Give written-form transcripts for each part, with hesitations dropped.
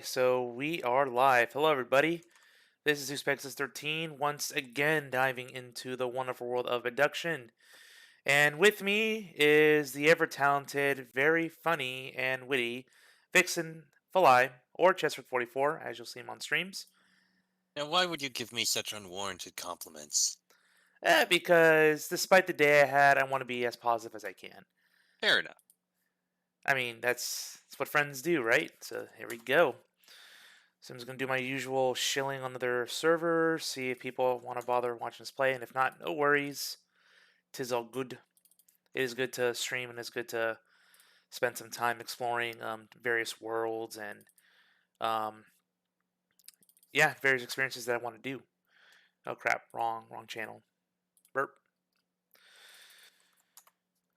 So we are live. Hello, everybody. This is ZeusPegasus13 once again diving into the wonderful world of abduction. And with me is the ever talented, very funny, and witty Vixen Falai, or Chester44, as you'll see him on streams. Now, why would you give me such unwarranted compliments? Because despite the day I had, I want to be as positive as I can. Fair enough. I mean, that's what friends do, right? So here we go. So I'm just going to do my usual shilling on their server, see if people want to bother watching us play, and if not, no worries. Tis all good. It is good to stream, and it's good to spend some time exploring various worlds and, um, yeah, various experiences that I want to do. Oh crap, wrong channel. Burp.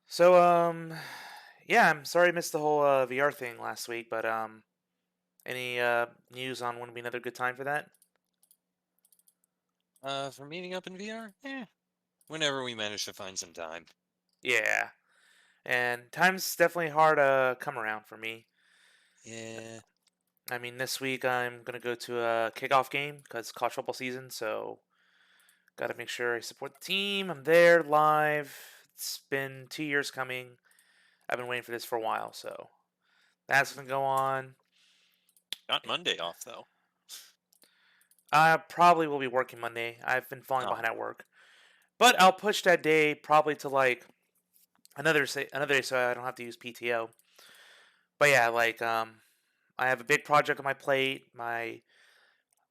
So, yeah, I'm sorry I missed the whole VR thing last week, but, any news on when would be another good time for that? For meeting up in VR? Whenever we manage to find some time. Yeah, and time's definitely hard to come around for me. Yeah. I mean, this week I'm gonna go to a kickoff game because college football season, so gotta make sure I support the team. I'm there live. It's been 2 years coming. I've been waiting for this for a while, so that's gonna go on. Got Monday off, though. I probably will be working Monday. I've been falling Oh. behind at work, but I'll push that day probably to like another day, so I don't have to use PTO. But yeah, like I have a big project on my plate. My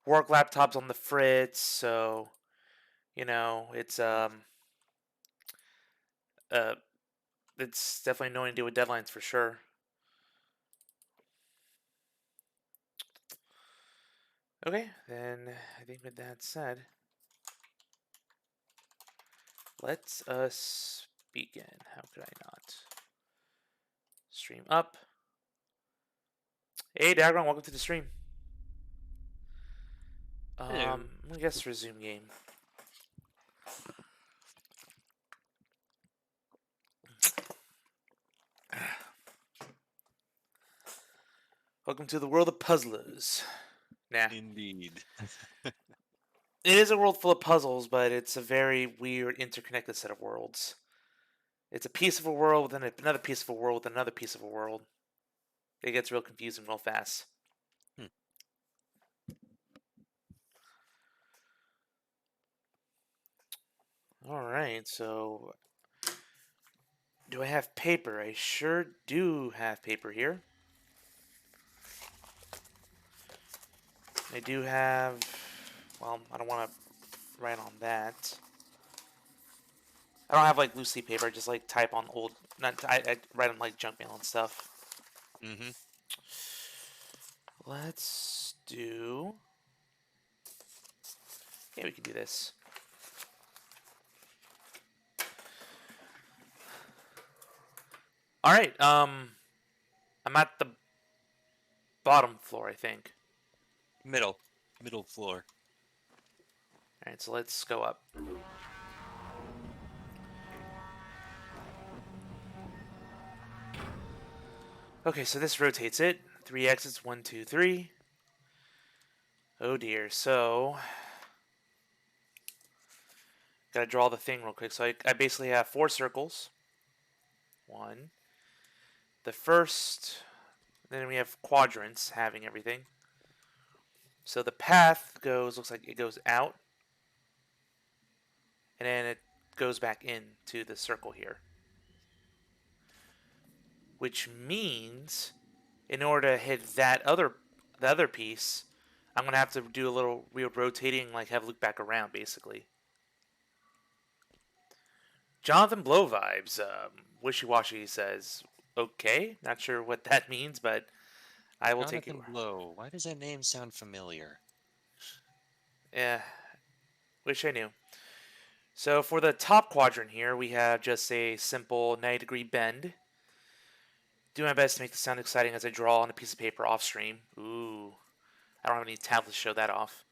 work laptop's on the fritz, so it's uh it's definitely knowing to deal with deadlines for sure. Okay, then I think with that said, let's us begin. How could I not? Stream up. Hey, Dagron, welcome to the stream. Hello. I guess resume game. Welcome to the world of puzzlers. Nah, Indeed. it is a world full of puzzles, but it's a very weird, interconnected set of worlds. It's a piece of a world within another piece of a world within another piece of a world. It gets real confusing real fast. Hmm. All right, so do I have paper? I sure do have paper here. I do have. Well, I don't want to write on that. I don't have like loose leaf paper. I just like type on old. Not I write on like junk mail and stuff. Mm-hmm. Let's do. Yeah, we can do this. All right. I'm at the bottom floor, I think. Middle. Middle floor. All right, so let's go up. Okay, so this rotates it. Three exits. One, two, three. Oh dear. So gotta draw the thing real quick. So I basically have four circles. One. The first. Then we have quadrants having everything. So the path looks like it goes out, and then it goes back into the circle here. Which means, in order to hit the other piece, I'm gonna have to do a little real rotating, like have loop back around, basically. Jonathan Blow vibes. Wishy washy says, okay, not sure what that means, but I will take it. Jonathan Blow. Why does that name sound familiar? Yeah, wish I knew. So for the top quadrant here, we have just a simple 90-degree bend. Do my best to make this sound exciting as I draw on a piece of paper off stream. Ooh, I don't have any tablets to show that off.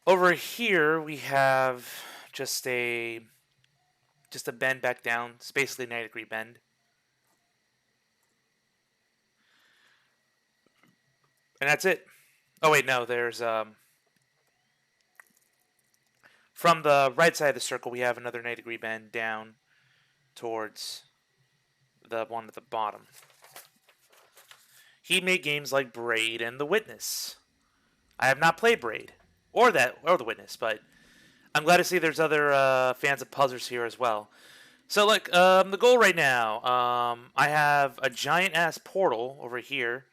Over here we have just a just a bend back down. It's basically a 90-degree bend. And that's it. Oh wait, no, there's from the right side of the circle we have another 90-degree bend down towards the one at the bottom. He made games like Braid and The Witness. I have not played Braid or The Witness, but I'm glad to see there's other fans of puzzles here as well. So look, the goal right now, I have a giant ass portal over here.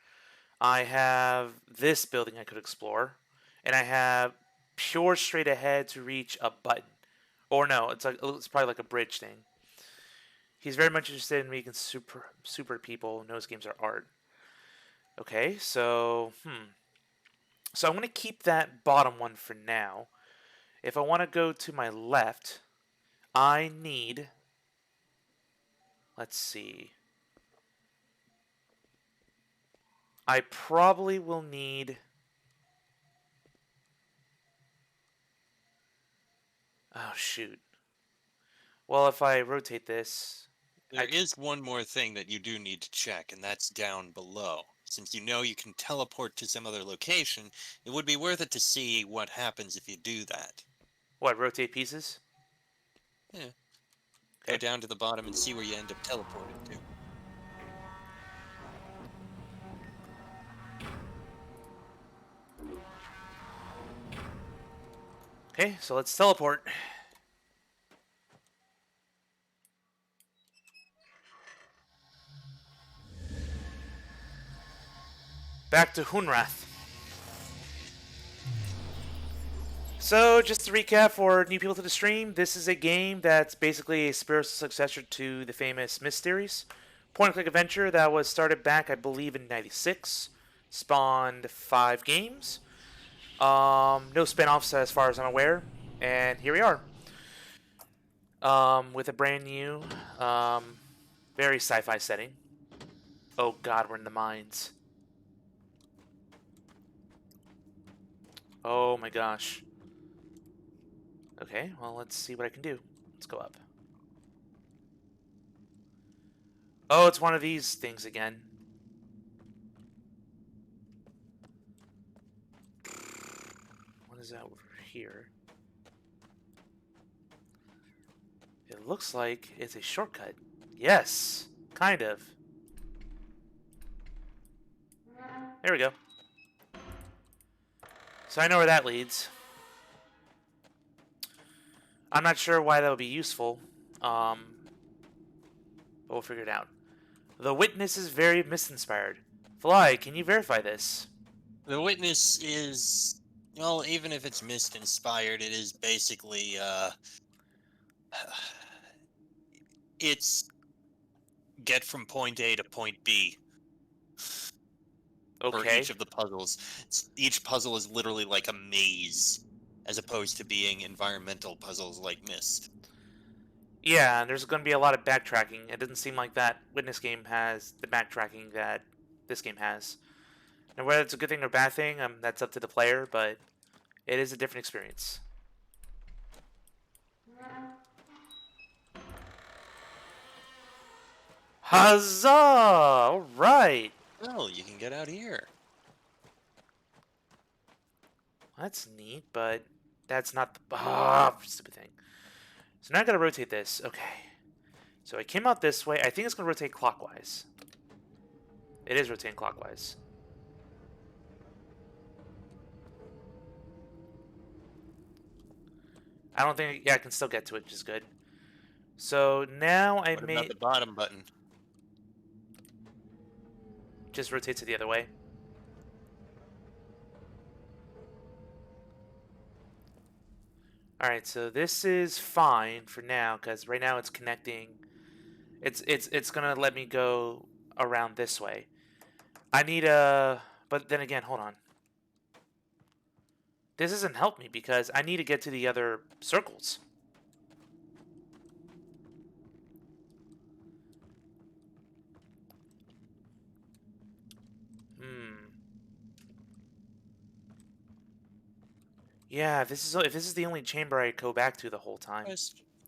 I have this building I could explore, and I have pure straight ahead to reach a button. Or no, it's probably like a bridge thing. He's very much interested in making super people. Knows games are art. Okay, so I'm gonna keep that bottom one for now. If I want to go to my left, I need. Let's see. I probably will need. Oh shoot. Well, if I rotate this, There is one more thing that you do need to check, and that's down below. Since you know you can teleport to some other location, it would be worth it to see what happens if you do that. what, rotate pieces? Yeah. Go Okay. down to the bottom and see where you end up teleporting to. Okay, so let's teleport. Back to Hunrath. So, just to recap for new people to the stream, this is a game that's basically a spiritual successor to the famous Myst series. Point and click adventure that was started back, I believe, in '96. Spawned 5 games. No spin offs as far as I'm aware. And here we are. With a brand new, very sci fi setting. Oh god, we're in the mines. Oh my gosh. Okay, well, let's see what I can do. Let's go up. Oh, it's one of these things again. What is that over here? It looks like it's a shortcut. Yes, kind of. There we go. So I know where that leads. I'm not sure why that would be useful, but we'll figure it out. The witness is very misinspired. Fly, can you verify this? The witness is, well, even if it's mist inspired, it is basically it's get from point A to point B for each Okay. of the puzzles. Each puzzle is literally like a maze, as opposed to being environmental puzzles like Myst. Yeah, and there's going to be a lot of backtracking. It doesn't seem like that Witness game has the backtracking that this game has. And whether it's a good thing or bad thing, that's up to the player, but it is a different experience. Huzzah! All right. Well, you can get out here. That's neat, but that's not the stupid thing. So now I gotta rotate this. Okay. So I came out this way. I think it's gonna rotate clockwise. It is rotating clockwise. I don't think. Yeah, I can still get to it, which is good. So now I What about may the bottom button? just rotate to the other way. All right, so this is fine for now because right now it's connecting. It's gonna let me go around this way. I need a, but then again, hold on. This doesn't help me because I need to get to the other circles. Hmm. Yeah, if this is the only chamber I go back to the whole time.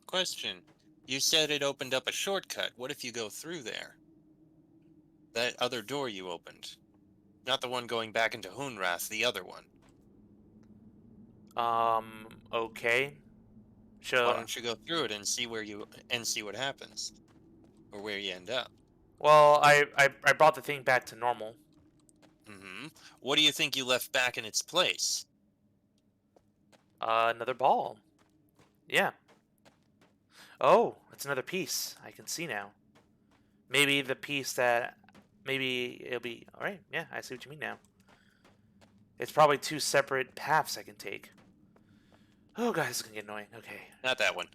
Question. You said it opened up a shortcut. What if you go through there? That other door you opened. Not the one going back into Hoonrath, the other one. Okay. Why Sure. don't you go through it and see what happens, or where you end up? Well, I brought the thing back to normal. Hmm. What do you think you left back in its place? Another ball. Yeah. Oh, it's another piece. I can see now. Maybe the piece that. Maybe it'll be. Alright, yeah, I see what you mean now. It's probably two separate paths I can take. Oh god, this is gonna get annoying. Okay. Not that one.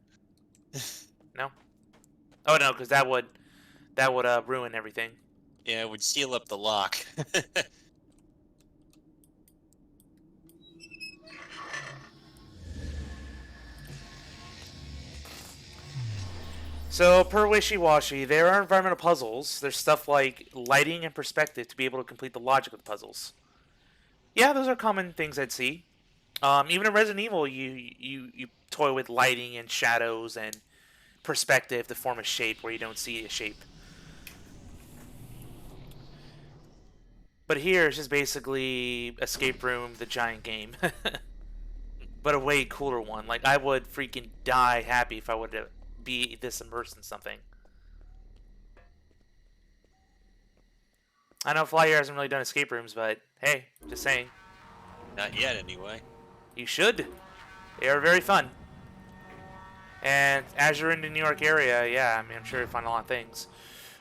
No? Oh no, because that would ruin everything. Yeah, it would seal up the lock. So, per Wishy-Washy, there are environmental puzzles. There's stuff like lighting and perspective to be able to complete the logic of the puzzles. Yeah, those are common things I'd see. Even in Resident Evil, you toy with lighting and shadows and perspective to form a shape where you don't see a shape. But here it's just basically escape room, the giant game, but a way cooler one. Like I would freaking die happy if I would be this immersed in something. I know Fly here hasn't really done escape rooms, but hey, just saying, Not yet, anyway. you should. They are very fun. And as you're in the New York area, yeah, I mean, I'm sure you'll find a lot of things.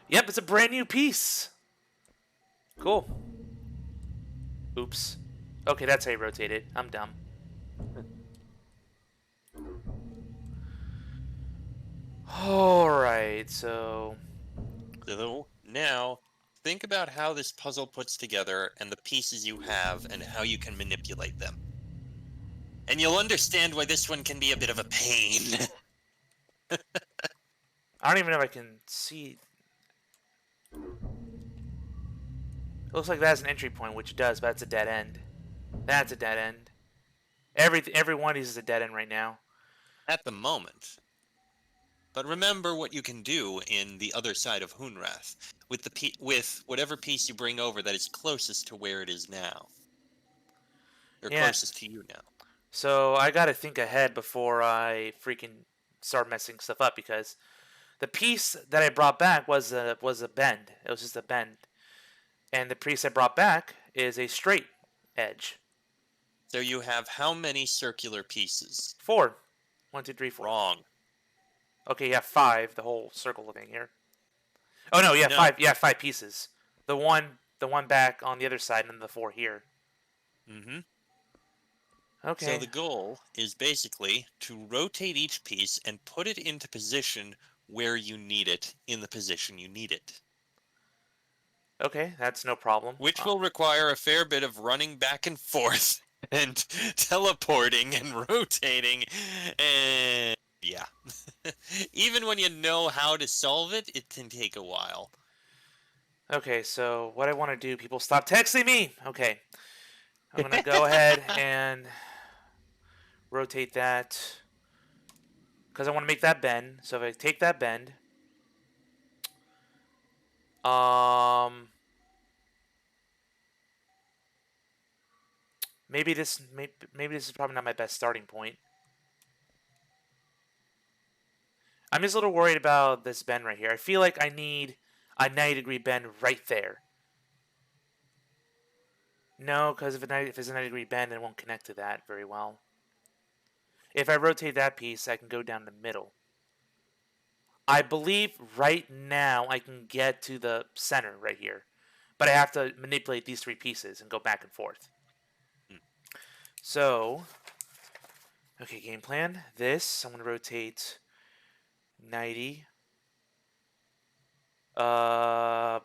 Yep, it's a brand new piece. Cool. Oops. Okay, that's how you rotate it. I'm dumb. Alright, so. So now, think about how this puzzle puts together and the pieces you have and how you can manipulate them. And you'll understand why this one can be a bit of a pain. I don't even know if I can see. It looks like that's an entry point, which it does, but that's a dead end. That's a dead end. Every one of these is a dead end right now. At the moment. But remember what you can do in the other side of Hoonrath, with with whatever piece you bring over that is closest to where it is now, or Yeah, closest to you now. so I gotta think ahead before I freaking start messing stuff up because the piece that I brought back was a bend. It was just a bend, and the piece I brought back is a straight edge. So you have how many circular pieces? Four. One, two, three, four. Wrong. Okay, yeah, five. The whole circle thing here. Oh no, yeah, No. five. Yeah, five pieces. The one back on the other side, and then the four here. Mm-hmm. So Okay. the goal is basically to rotate each piece and put it into position where you need it in the position you need it. Okay, that's no problem. Which will require a fair bit of running back and forth and teleporting and rotating and yeah. Even when you know how to solve it, it can take a while. Okay, so what I want to do, people stop texting me. Okay, I'm gonna go ahead and rotate that because I want to make that bend. So if I take that bend, um, maybe this is probably not my best starting point. I'm just a little worried about this bend right here. I feel like I need a 90-degree bend right there. No, because if it's a 90-degree bend, it won't connect to that very well. If I rotate that piece, I can go down the middle. I believe right now I can get to the center right here. But I have to manipulate these three pieces and go back and forth. Hmm. So, okay, game plan. This, I'm going to rotate 90. Uh,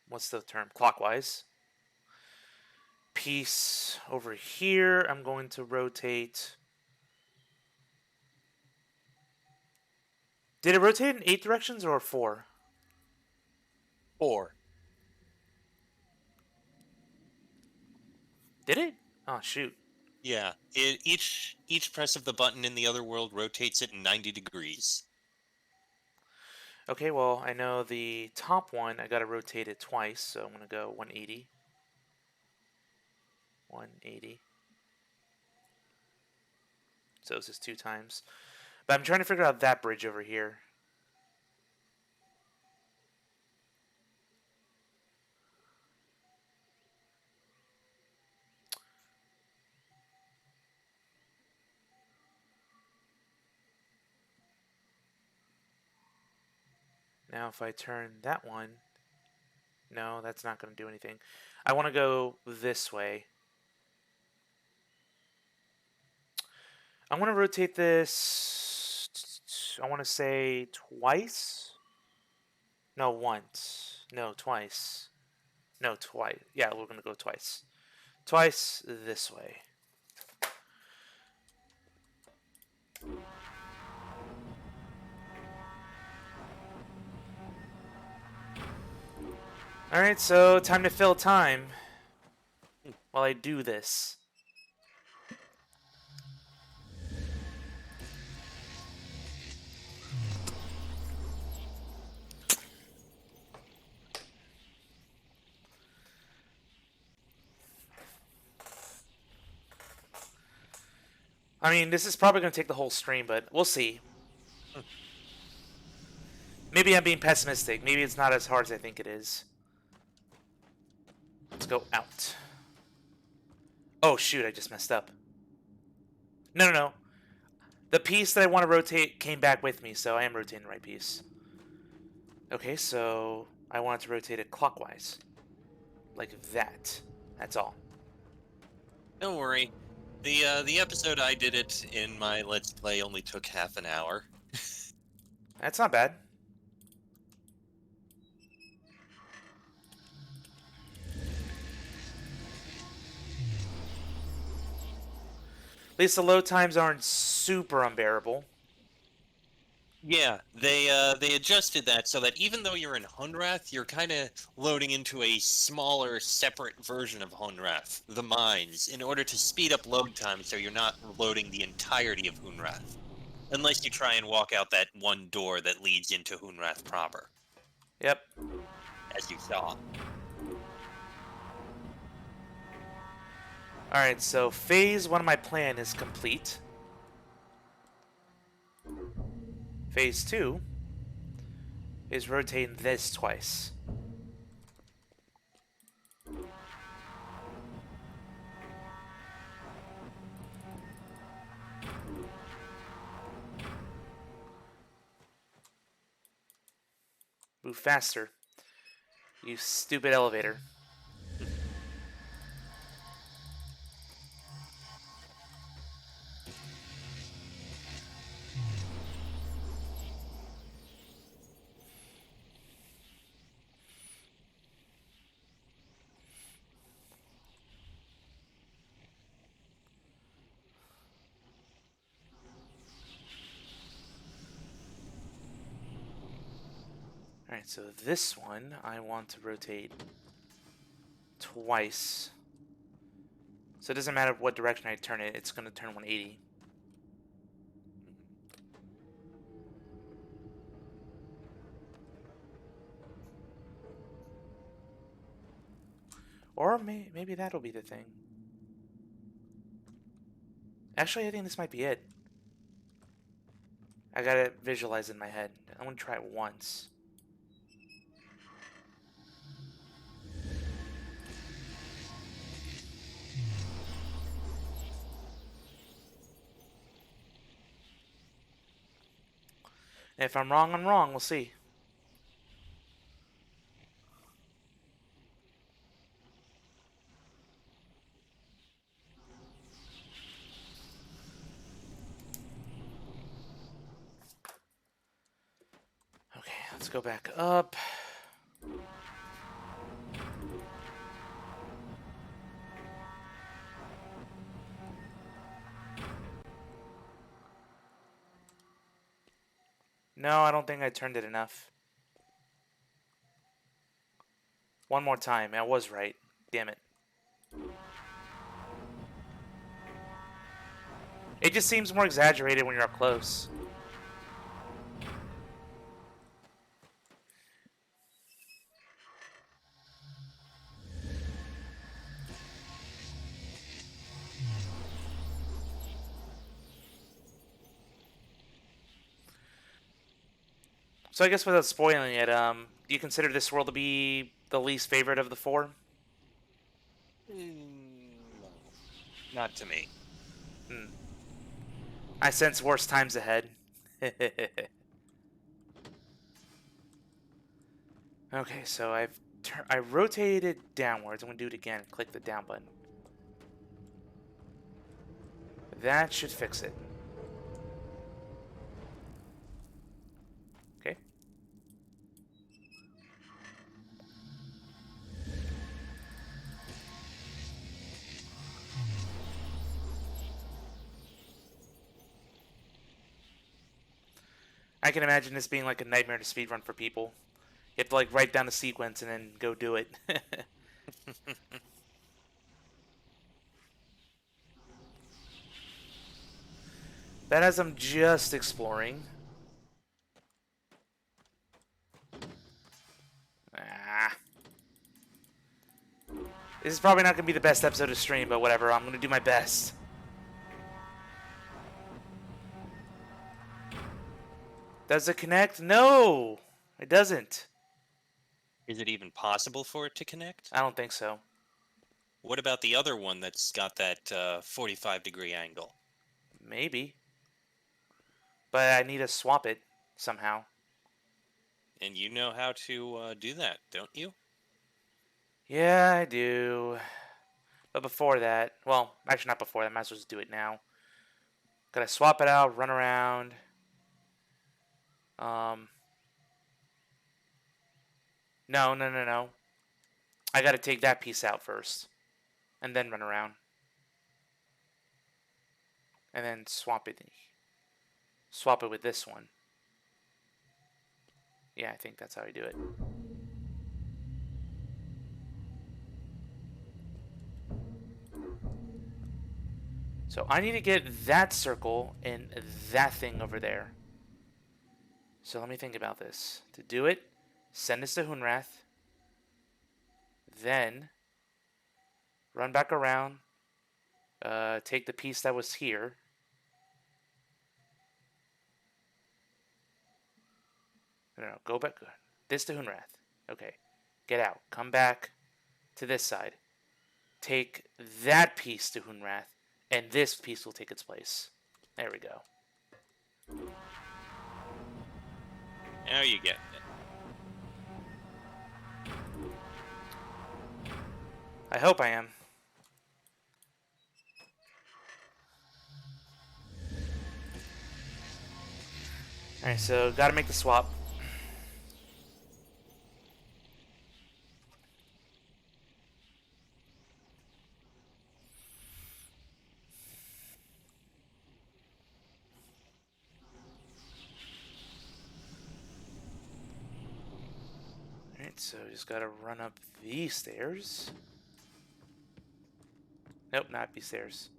what's the term? Clockwise. Piece over here, I'm going to rotate. Did it rotate in 8 directions or 4? 4. Did it? Oh, shoot. Yeah, each press of the button in the other world rotates it 90 degrees. Okay, well, I know the top one, I gotta rotate it twice, so I'm gonna go 180. 180. So it's just 2 times. But I'm trying to figure out that bridge over here. Now if I turn that one, no, that's not going to do anything. I want to go this way. I want to rotate this, I want to say twice? No, once. No, twice. No, twice. Yeah, we're going to go twice. Twice this way. Alright, so time to fill time while I do this. I mean, this is probably going to take the whole stream, but we'll see. Maybe I'm being pessimistic. Maybe it's not as hard as I think it is. Let's go out. Oh, shoot, I just messed up. No, no, no. The piece that I want to rotate came back with me, so I am rotating the right piece. Okay, so I want to rotate it clockwise. Like that. That's all. Don't worry. The episode I did it in my Let's Play only took half an hour. That's not bad. At least the load times aren't super unbearable. Yeah, they adjusted that so that even though you're in Hunrath, you're kind of loading into a smaller, separate version of Hunrath, the mines, in order to speed up load time so you're not loading the entirety of Hunrath. Unless you try and walk out that one door that leads into Hunrath proper, Yep. as you saw. Alright, so phase 1 of my plan is complete. Phase 2 is rotating this twice. Move faster, you stupid elevator. Alright, so this one I want to rotate twice. So it doesn't matter what direction I turn it, it's going to turn 180. Or maybe that'll be the thing. Actually, I think this might be it. I gotta visualize in my head. I'm gonna try it once. And if I'm wrong, we'll see. Okay, let's go back up. No, I don't think I turned it enough. One more time. I was right. Damn it. It just seems more exaggerated when you're up close. So I guess without spoiling it, do you consider this world to be the least favorite of the four? No, not to me. Hmm. I sense worse times ahead. Okay, so I rotated downwards. I'm gonna do it again. Click the down button. That should fix it. Okay. I can imagine this being like a nightmare to speedrun for people. You have to like write down the sequence and then go do it. That as I'm just exploring. Ah. This is probably not going to be the best episode of stream, but whatever. I'm going to do my best. Does it connect? No! It doesn't. Is it even possible for it to connect? I don't think so. What about the other one that's got that 45-degree angle? Maybe. But I need to swap it somehow. And you know how to do that, don't you? Yeah, I do. But before that, well, actually not before that, I might as well just do it now. Gotta swap it out, run around. Um, no, no, no, no. I gotta take that piece out first. And then run around. And then swap it. Swap it with this one. Yeah, I think that's how I do it. So I need to get that circle and that thing over there. So let me think about this. To do it, send this to Hunrath. Then run back around. Take the piece that was here. No, go back. This to Hunrath. Okay. Get out. Come back to this side. Take that piece to Hunrath. And this piece will take its place. There we go. Now you get it. I hope I am. Alright, so gotta make the swap. Alright, so just gotta run up these stairs. Nope, not these stairs.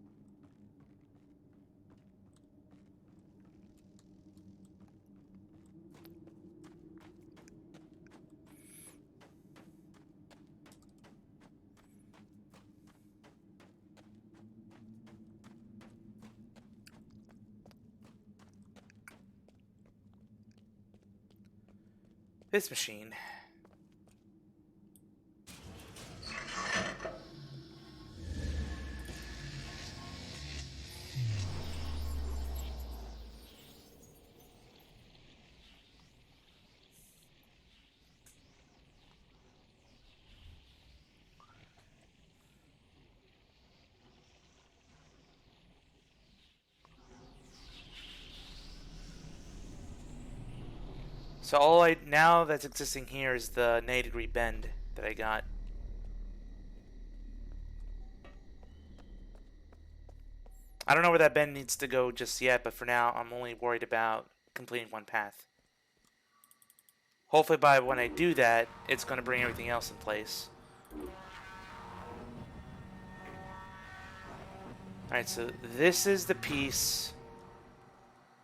This machine. So all I now that's existing here is the 90-degree bend that I got. I don't know where that bend needs to go just yet, but for now I'm only worried about completing one path. Hopefully by when I do that, it's going to bring everything else in place. Alright, so this is the piece.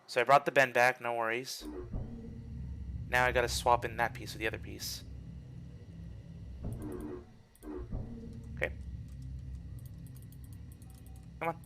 So I brought the bend back, no worries. Now I gotta swap in that piece with the other piece. Okay. Come on.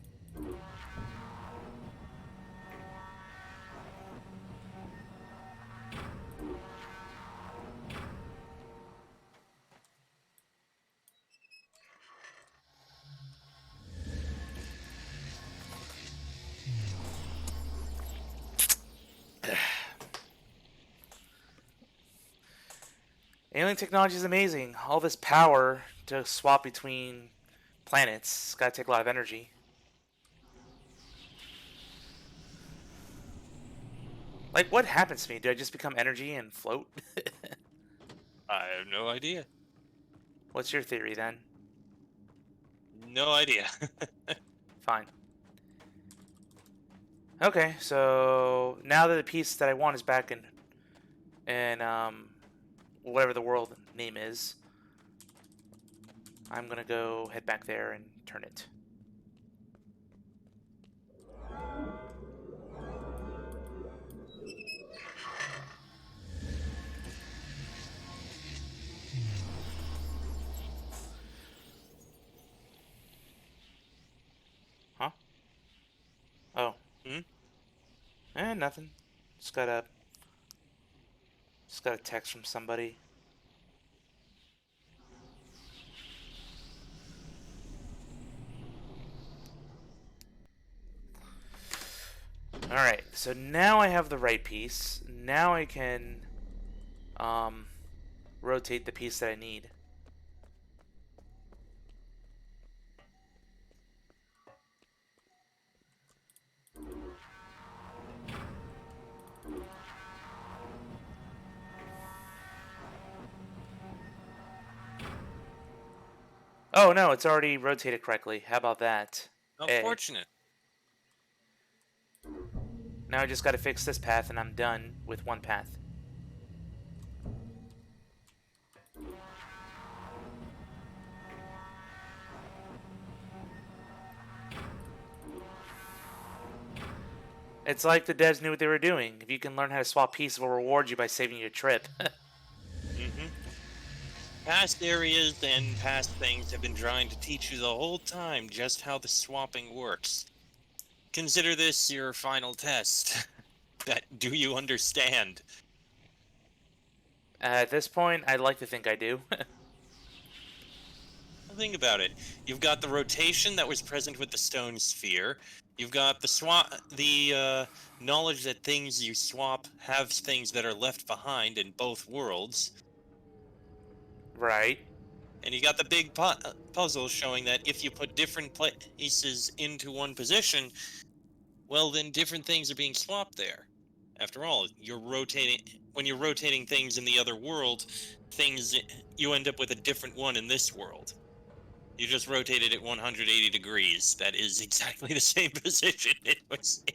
Alien technology is amazing. All this power to swap between planets. It's gotta take a lot of energy. Like, what happens to me? Do I just become energy and float? I have no idea. What's your theory then? No idea. Fine. Okay, so now that the piece that I want is back in whatever the world name is, I'm gonna go head back there and turn it. Huh? Oh. Hmm? Nothing. Just got a just got a text from somebody. Alright, so now I have the right piece. Now I can um rotate the piece that I need. Oh no, it's already rotated correctly. How about that? How Hey. fortunate. Now I just gotta fix this path and I'm done with one path. It's like the devs knew what they were doing. If you can learn how to swap pieces, we'll reward you by saving you a trip. Hmm. Past areas and past things have been trying to teach you the whole time just how the swapping works. Consider this your final test. That do you understand? At this point, I'd like to think I do. Think about it. You've got the rotation that was present with the stone sphere. You've got the knowledge that things you swap have things that are left behind in both worlds, Right. and you got the big puzzle showing that if you put different pieces into one position, well, then different things are being swapped there. After all, you're rotating when you're rotating things in the other world, things you end up with a different one in this world. You just rotated it 180 degrees. That is exactly the same position it was in.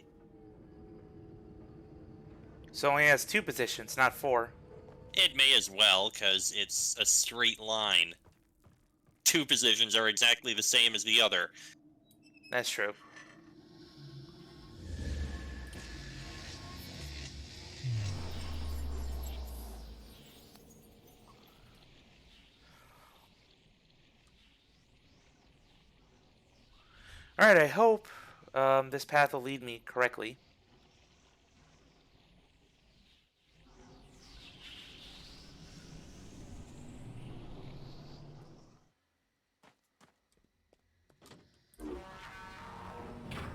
So it only has two positions, not four. It may as well, because it's a straight line. Two positions are exactly the same as the other. That's true. Alright, I hope this path will lead me correctly.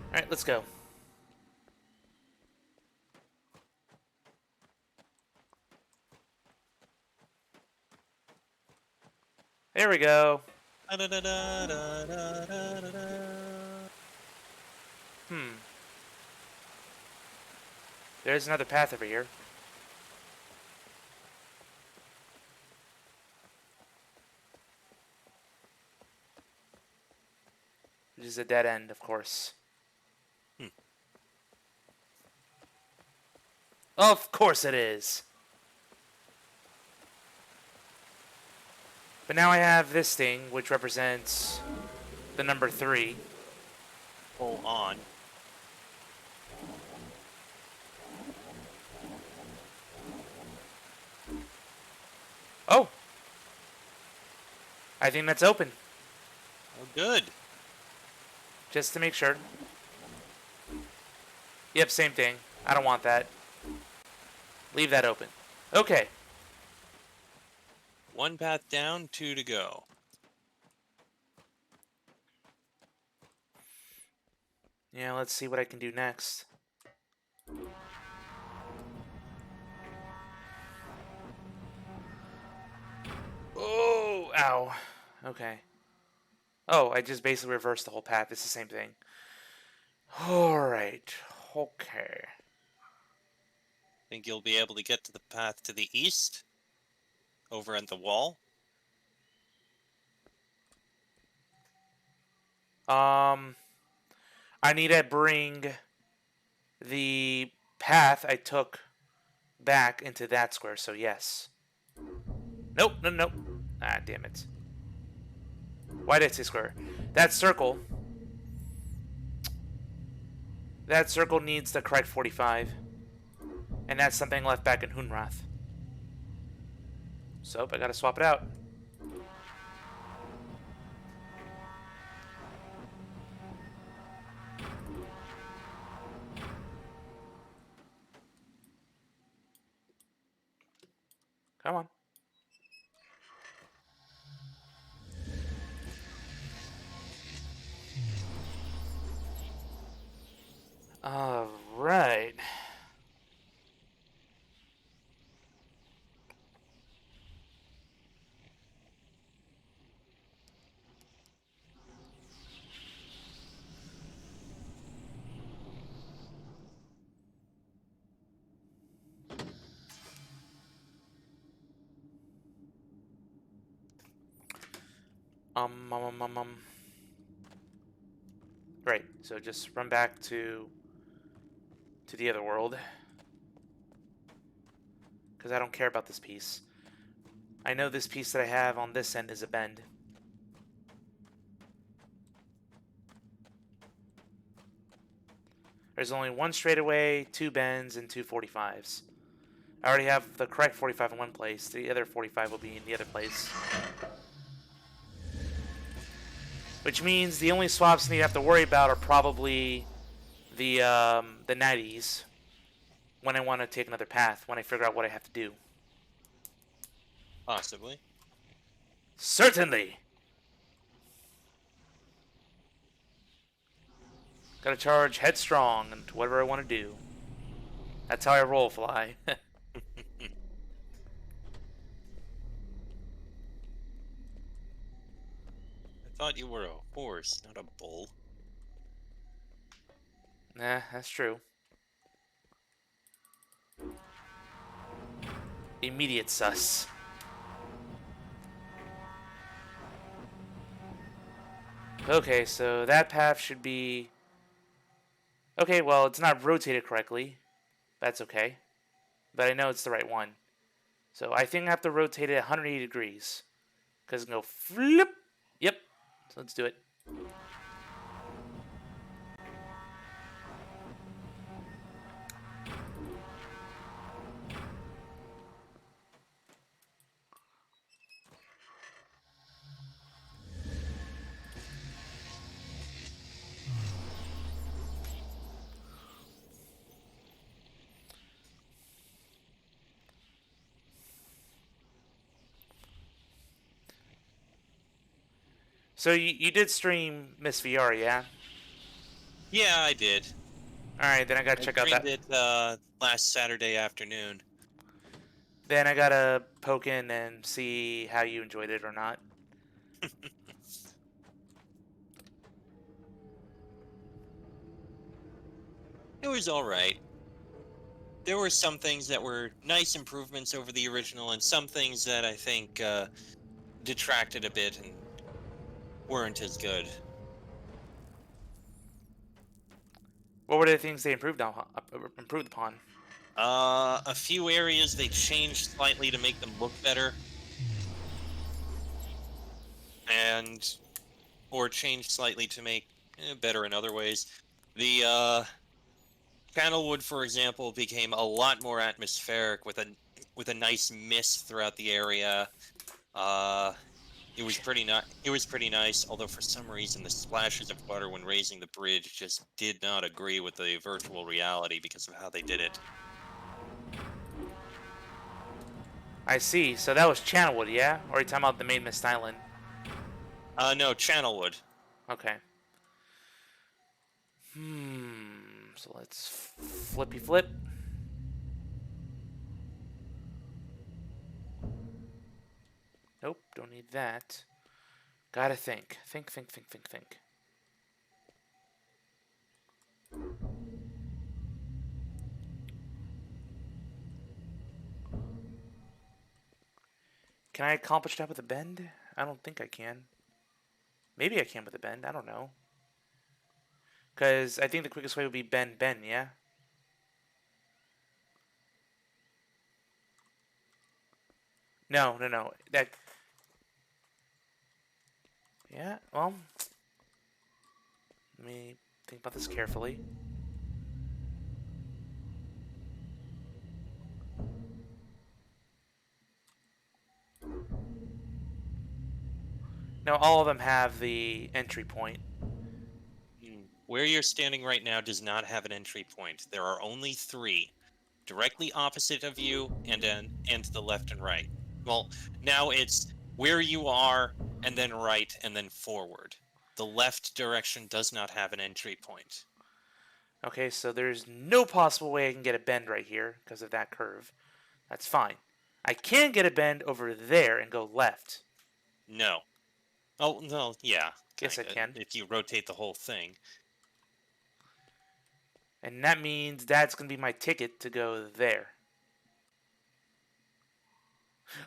Alright, let's go. There we go. Hmm. There's another path over here. Which is a dead end, of course. Hmm. Of course it is. But now I have this thing, which represents the number 3. Pull on. Oh! I think that's open. Oh, good. Just to make sure. Yep, same thing. I don't want that. Leave that open. Okay. One path down, two to go. Yeah, let's see what I can do next. Ow. Okay. Oh, I just basically reversed the whole path. It's the same thing. Alright. Okay. Think you'll be able to get to the path to the east? Over at the wall? I need to bring the path I took back into that square, so yes. Nope, no, nope. Ah, damn it. Why did I say square? That circle. That circle needs the correct 45. And that's something left back in Hunrath. So, I gotta swap it out. Come on. Alright. Um, um, um, um, um. Right, so just run back to the other world. Because I don't care about this piece. I know this piece that I have on this end is a bend. There's only one straightaway, two bends, and two 45s. I already have the correct 45 in one place. The other 45 will be in the other place. Which means the only swaps I need to have to worry about are probably the 90s when I want to take another path, when I figure out what I have to do. Possibly. Certainly! Gotta charge headstrong into whatever I want to do. That's how I roll, Fly. I thought you were a horse, not a bull. Nah, that's true. Immediate sus. Okay, so that path should be... Okay, well, it's not rotated correctly. That's okay. But I know it's the right one. So I think I have to rotate it 180 degrees. Because it's going to go flip. Yep. So let's do it. So you did stream Miss VR, yeah? Yeah, I did. Alright, then I gotta I check out streamed that. it last Saturday afternoon. Then I gotta poke in and see how you enjoyed it or not. It was alright. There were some things that were nice improvements over the original, and some things that I think detracted a bit and weren't as good. What were the things they improved on? Improved upon? A few areas they changed slightly to make them look better, and or changed slightly to make better in other ways. The Channelwood, for example, became a lot more atmospheric with a nice mist throughout the area. Uh, it was pretty It was pretty nice, although for some reason the splashes of water when raising the bridge just did not agree with the virtual reality because of how they did it. I see. So that was Channelwood, yeah? Or are you talking about the main Mist Island? No, Channelwood. Okay. So let's flippy flip. Nope, don't need that. Gotta think. Think, think, think, think, think. Can I accomplish that with a bend? I don't think I can. Maybe I can with a bend. I don't know. Because I think the quickest way would be bend, bend, yeah? No, no, no. That. Yeah, well. Let me think about this carefully. No, all of them have the entry point. Where you're standing right now does not have an entry point. There are only three, directly opposite of you and to the left and right. Well, now it's where you are and then right and then forward. The left direction does not have an entry point. Okay, so there's no possible way I can get a bend right here because of that curve. That's fine. I can get a bend over there and go left. No. Oh, no, yeah, Yes, I kinda. can. If you rotate the whole thing. And that means that's going to be my ticket to go there.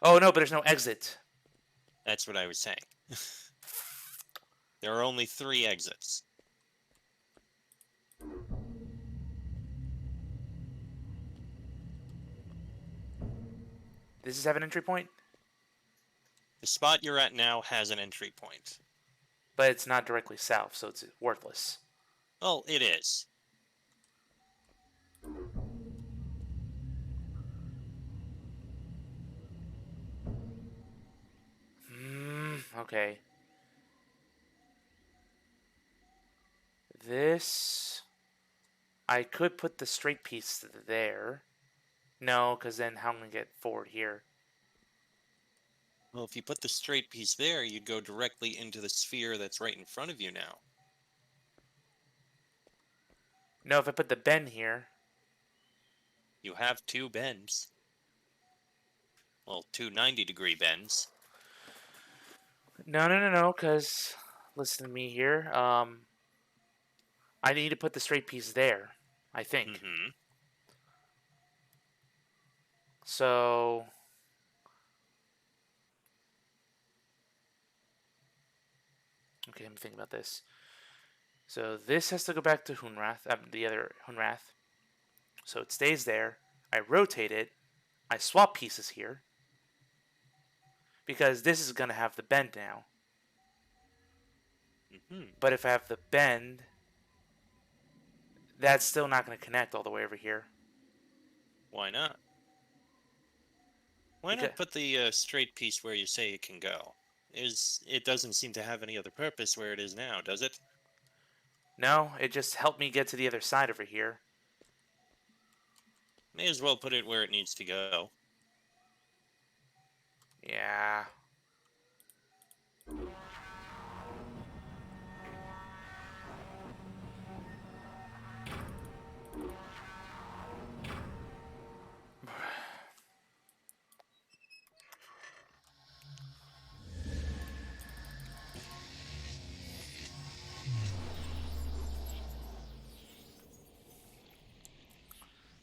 Oh, no, but there's no exit. That's what I was saying. There are only three exits. Does this have an entry point? The spot you're at now has an entry point. But it's not directly south, so it's worthless. Well, it is. Okay. This. I could put the straight piece there. No, because then how am I going to get forward here? Well, if you put the straight piece there, you'd go directly into the sphere that's right in front of you now. No, if I put the bend here. You have two bends. Well, two 90-degree bends. No, no, no, no, because listen to me here. I need to put the straight piece there, I think. Mm-hmm. So okay, let me think about this. So this has to go back to Hunrath, the other Hunrath. So it stays there. I rotate it. I swap pieces here. Because this is going to have the bend now. Mm-hmm. But if I have the bend, that's still not going to connect all the way over here. Why not? Why Because not put the straight piece where you say it can go? It doesn't seem to have any other purpose where it is now, does it? no, it just helped me get to the other side over here. May as well put it where it needs to go. Yeah.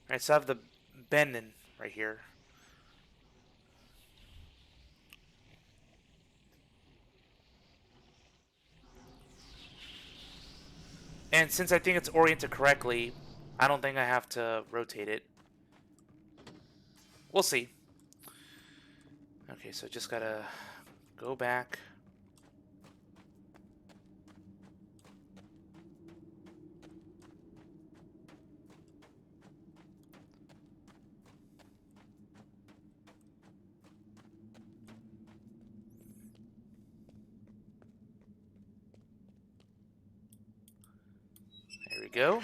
Alright, so I have the bending right here. And since I think it's oriented correctly, I don't think I have to rotate it. We'll see. Okay, so just gotta go back. There we go.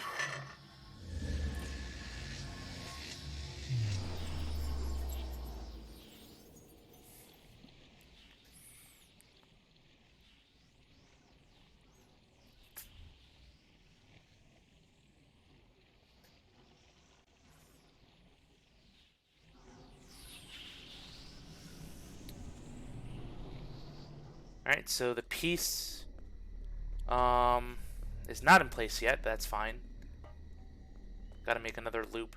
Alright, so the piece is not in place yet, but that's fine. Gotta make another loop.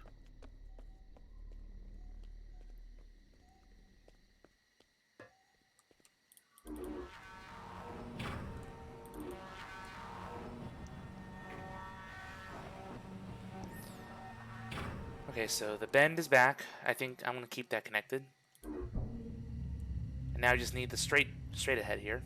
Okay, so the bend is back. I think I'm gonna keep that connected. And now I just need the straight ahead here.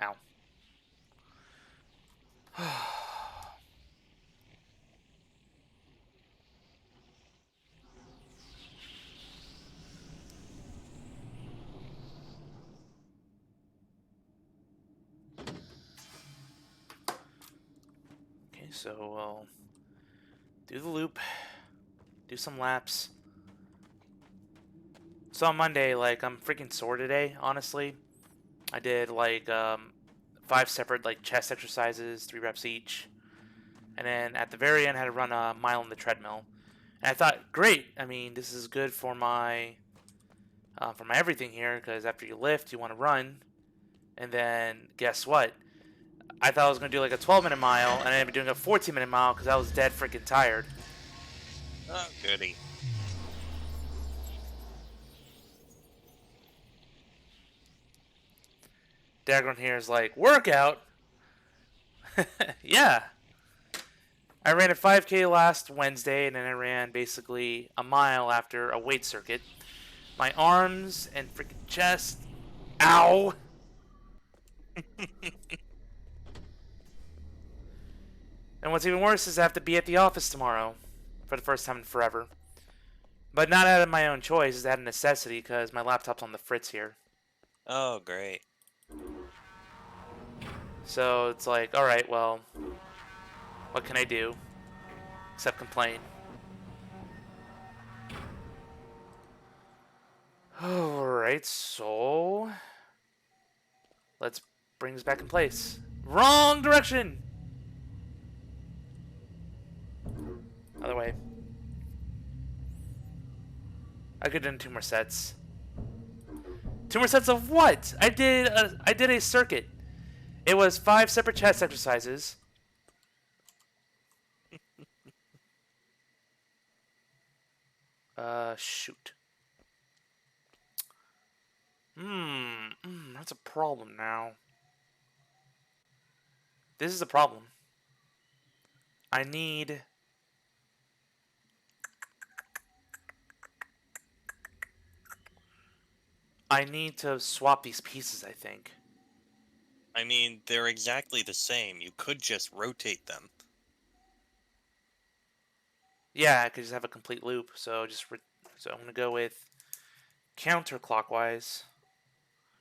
Ow. Okay, so we'll do the loop, do some laps. So on Monday, like, I'm freaking sore today, honestly. I did like 5 separate like chest exercises, 3 reps each. And then at the very end I had to run a mile on the treadmill. And I thought, great. I mean, this is good for my everything here, because after you lift, you want to run. And then guess what? I thought I was gonna do like a 12-minute mile, and I ended up doing a 14-minute mile because I was dead freaking tired. Oh, goody. Dagron here is like, workout? Yeah. I ran a 5K last Wednesday, and then I ran basically a mile after a weight circuit. My arms and freaking chest. Ow! And what's even worse is I have to be at the office tomorrow for the first time in forever. But not out of my own choice, it's out of necessity because my laptop's on the fritz here. Oh, great. So it's like, alright, well, what can I do? Except complain. Alright, so let's bring this back in place. Wrong direction! Other way. I could have done 2 more sets. 2 more sets of what? I did a circuit. It was 5 separate chest exercises. Shoot. That's a problem now. This is a problem. I need... I need to swap these pieces, I think. I mean, they're exactly the same. You could just rotate them. Yeah, I could just have a complete loop. So so I'm gonna go with counterclockwise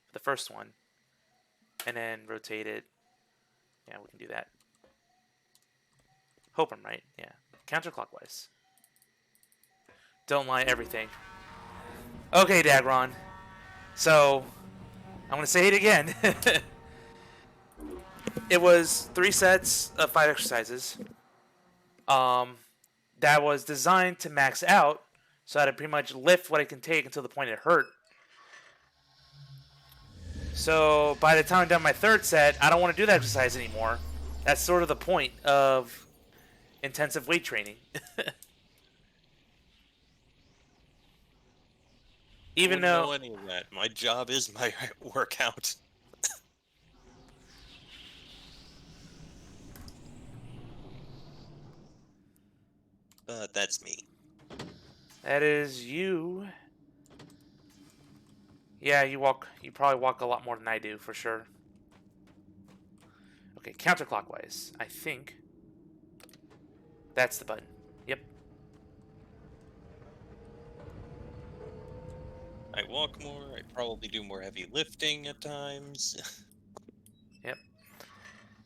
for the first one, and then rotate it. Yeah, we can do that. Hope I'm right. Yeah, counterclockwise. Don't lie, everything. Okay, Dagron. So I'm gonna say it again. It was 3 sets of 5 exercises. That was designed to max out, so that I pretty much lift what I can take until the point it hurt. So by the time I'm done my 3rd set, I don't want to do that exercise anymore. That's sort of the point of intensive weight training. Even Wouldn't though, know any of that. My job is my workout. But that's me. that is you. Yeah, you probably walk a lot more than I do, for sure. Okay, counterclockwise. I think that's the button. Yep. I walk more. I probably do more heavy lifting at times. Yep.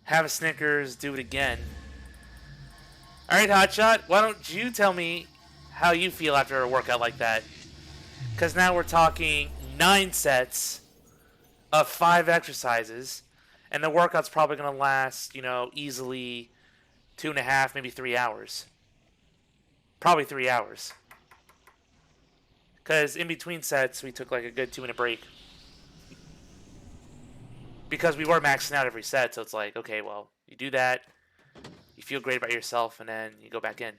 Have a Snickers, do it again. All right, Hotshot, why don't you tell me how you feel after a workout like that? Because now we're talking 9 sets of 5 exercises, and the workout's probably going to last, easily 2.5, maybe 3 hours. Probably 3 hours. Because in between sets, we took like a good 2-minute break. Because we were maxing out every set, so it's like, okay, well, you do that, you feel great about yourself, and then you go back in.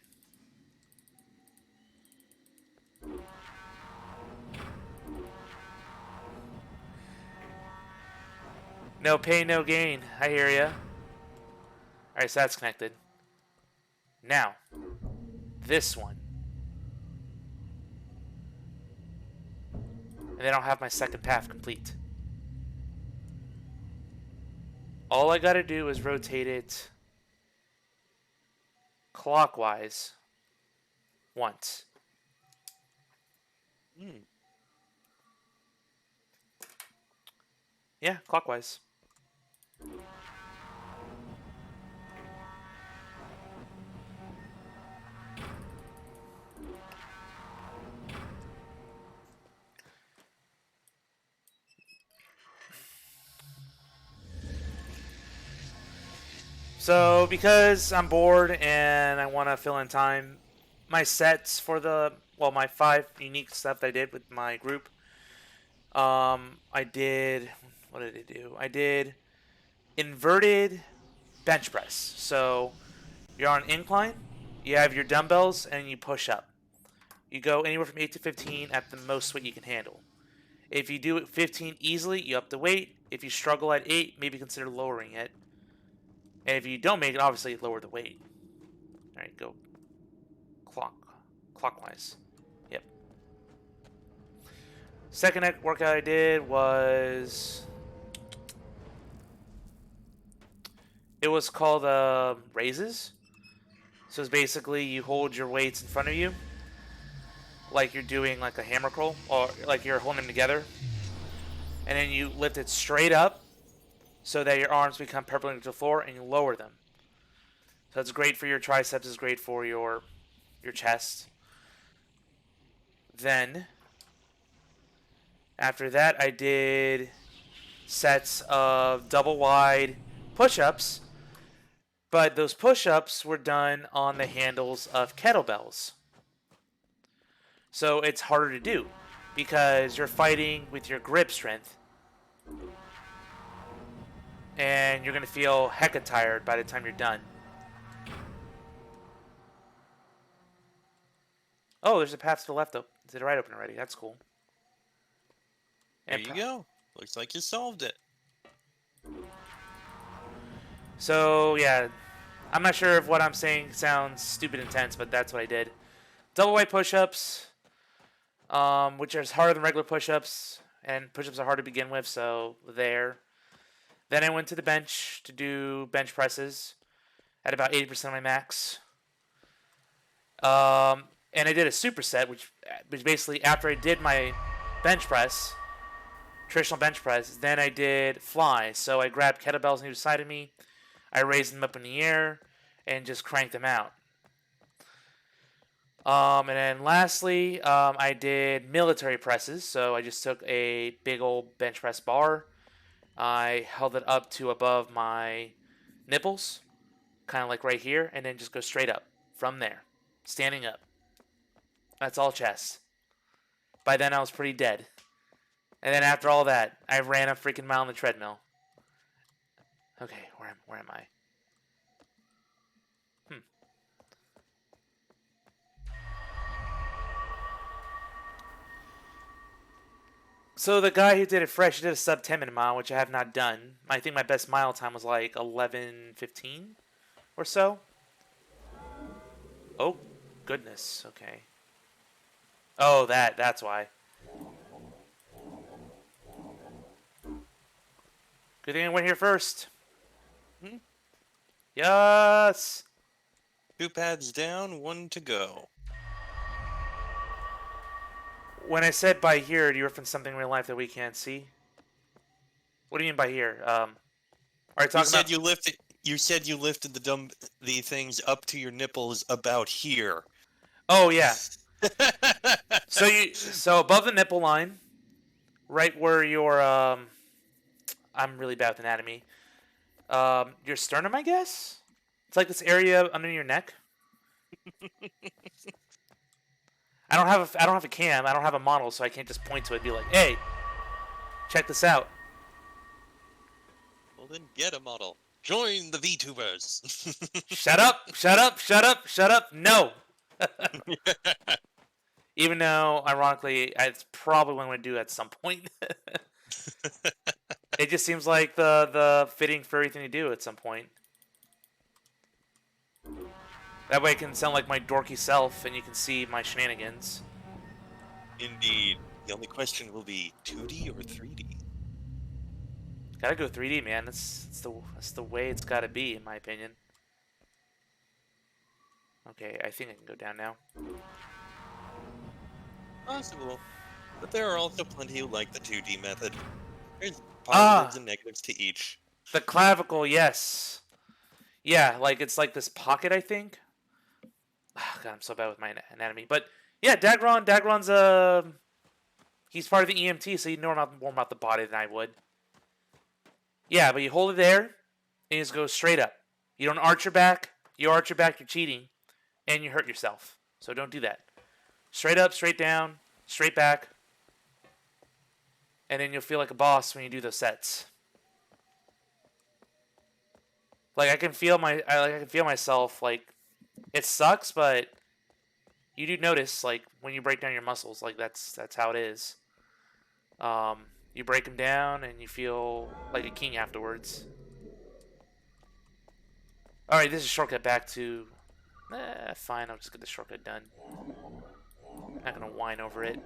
No pain, no gain. I hear ya. Alright, so that's connected. Now, this one. And then I'll have my second path complete. All I gotta do is rotate it clockwise once. Yeah, clockwise. So, because I'm bored and I want to fill in time, my sets for my 5 unique stuff that I did with my group, I did, what did I do? I did inverted bench press. So, you're on an incline, you have your dumbbells, and you push up. You go anywhere from 8 to 15 at the most weight you can handle. If you do it 15 easily, you up the weight. If you struggle at 8, maybe consider lowering it. And if you don't make it, obviously lower the weight. Alright, go clockwise. Yep. Second workout I did was... It was called raises. So it's basically you hold your weights in front of you, like you're doing like a hammer curl, or like you're holding them together. And then you lift it straight up so that your arms become perpendicular to the floor, and you lower them. So it's great for your triceps, it's great for your chest. Then, after that, I did sets of double wide push-ups, but those push-ups were done on the handles of kettlebells. So it's harder to do because you're fighting with your grip strength. And you're going to feel hecka tired by the time you're done. Oh, there's a path to the left, to the right open already. That's cool. There you go. Looks like you solved it. So, yeah. I'm not sure if what I'm saying sounds stupid intense, but that's what I did. Double wide push-ups, which are harder than regular push-ups. And push-ups are hard to begin with, so there. Then I went to the bench to do bench presses at about 80% of my max. And I did a superset, which basically after I did my bench press, traditional bench press, then I did flies. So I grabbed kettlebells on either side of me, I raised them up in the air, and just cranked them out. And then lastly, I did military presses. So I just took a big old bench press bar, I held it up to above my nipples, kind of like right here, and then just go straight up from there, standing up. That's all chest. By then I was pretty dead. And then after all that, I ran a freaking mile on the treadmill. Okay, where am I? So the guy who did it fresh, he did a sub 10-minute mile, which I have not done. I think my best mile time was like 11:15 or so. Oh, goodness. Okay. Oh, that's why. Good thing I went here first. Yes. 2 pads down, 1 to go. When I said by here, do you reference something in real life that we can't see? What do you mean by here? Are you talking You said about? you lifted. You said you lifted the things up to your nipples about here. Oh yeah. So above the nipple line, right where your I'm really bad with anatomy. Your sternum, I guess. It's like this area under your neck. I don't have a cam. I don't have a model, so I can't just point to it and be like, "Hey, check this out." Well, then get a model. Join the VTubers. Shut up! Shut up! Shut up! Shut up! No. Even though, ironically, it's probably what I'm going to do at some point. It just seems like the fitting furry thing to do at some point. That way, I can sound like my dorky self, and you can see my shenanigans. Indeed. The only question will be 2D or 3D. Gotta go 3D, man. That's the way it's gotta be, in my opinion. Okay, I think I can go down now. Possible. But there are also plenty who like the 2D method. There's Ah, positives and negatives to each. the clavicle, yes. Yeah, like it's like this pocket, I think. God, I'm so bad with my anatomy. But yeah, Dagron's he's part of the EMT, so you know more about the body than I would. Yeah, but you hold it there, and you just go straight up. You don't arch your back. You arch your back, you're cheating, and you hurt yourself. So don't do that. Straight up, straight down, straight back, and then you'll feel like a boss when you do those sets. Like I can feel myself. Like it sucks, but you do notice like when you break down your muscles. Like that's how it is. You break them down and you feel like a king afterwards. All right, this is a shortcut back to. Fine, I'll just get the shortcut done. Not gonna whine over it.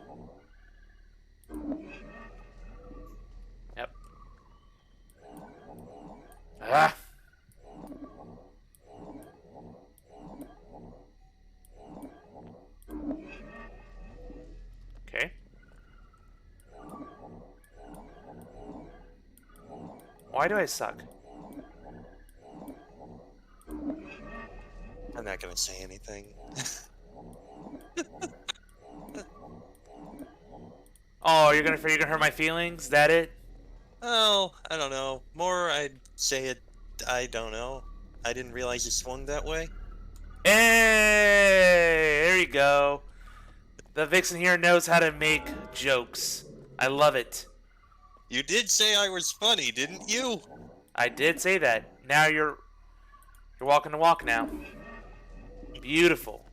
Yep. Ah. Okay. Why do I suck? I'm not gonna say anything. Oh, you're gonna hurt my feelings? That it? Oh, I don't know. More I'd say it, I don't know. I didn't realize it swung that way. Hey, there you go. The Vixen here knows how to make jokes. I love it. You did say I was funny, didn't you? I did say that. Now you're walking the walk now. Beautiful.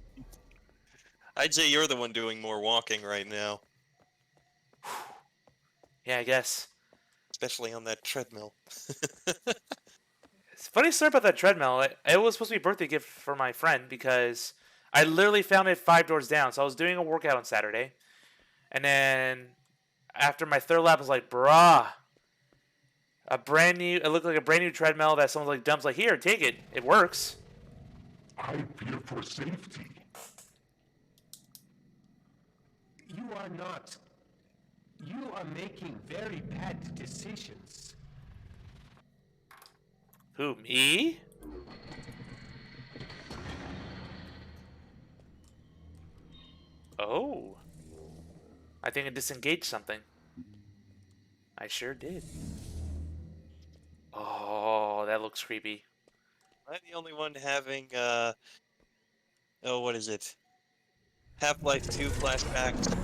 I'd say you're the one doing more walking right now. Yeah, I guess. Especially on that treadmill. It's funny story about that treadmill. It was supposed to be a birthday gift for my friend because I literally found it 5 doors down. So I was doing a workout on Saturday, and then after my third lap, I was like, "Bruh, it looked like a brand new treadmill that someone like dumps. Like, here, take it. It works." I fear for safety. You are not. You are making very bad decisions. Who, me? Oh. I think I disengaged something. I sure did. Oh, that looks creepy. I'm the only one having, oh, what is it? Half-Life 2 flashbacks.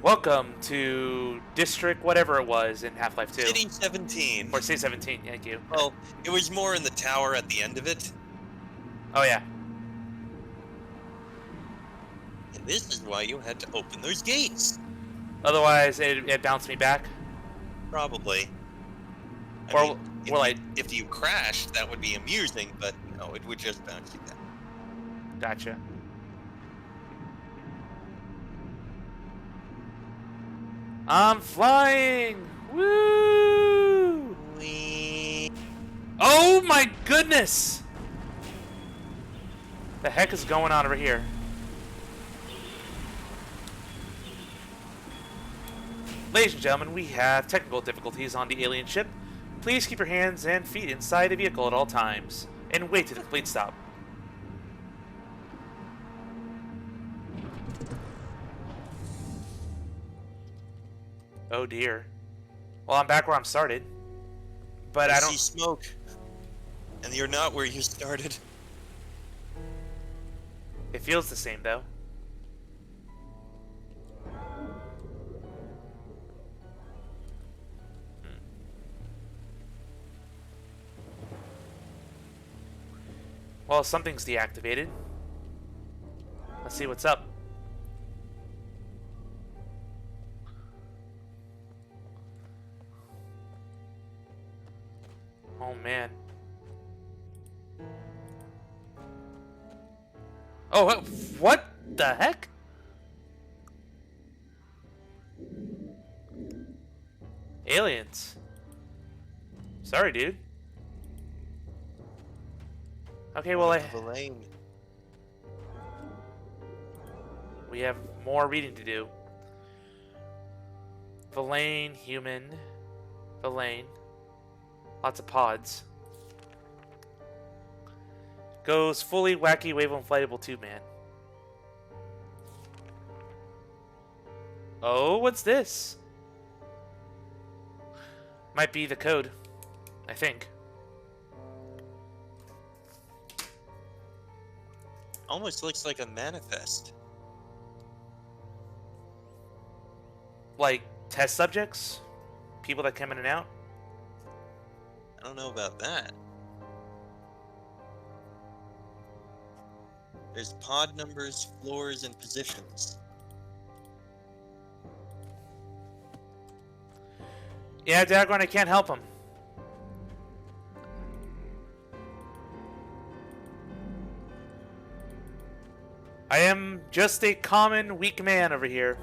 Welcome to District whatever it was in Half-Life 2. City 17. Or City 17, thank you. Well, it was more in the tower at the end of it. Oh, yeah. And this is why you had to open those gates. Otherwise, it bounced me back. Probably. If you crashed, that would be amusing, but no, it would just bounce you back. Gotcha. I'm flying! Woo! Whee! Oh my goodness! The heck is going on over here? Ladies and gentlemen, we have technical difficulties on the alien ship. Please keep your hands and feet inside the vehicle at all times, and wait to the complete stop. Oh dear. Well, I'm back where I'm started. But I I see don't... smoke, and you're not where you started. It feels the same, though. Well, something's deactivated. Let's see what's up. Oh, man. Oh, what the heck? Aliens. Sorry, dude. Okay, well, Lane. we have more reading to do. Villain, human. Villain. Lots of pods. Goes fully wacky wave inflatable tube man. Oh, what's this? Might be the code. I think. Almost looks like a manifest. Like test subjects? People that come in and out? I don't know about that. There's pod numbers, floors, and positions. Yeah, Daggone, I can't help him. I am just a common weak man over here.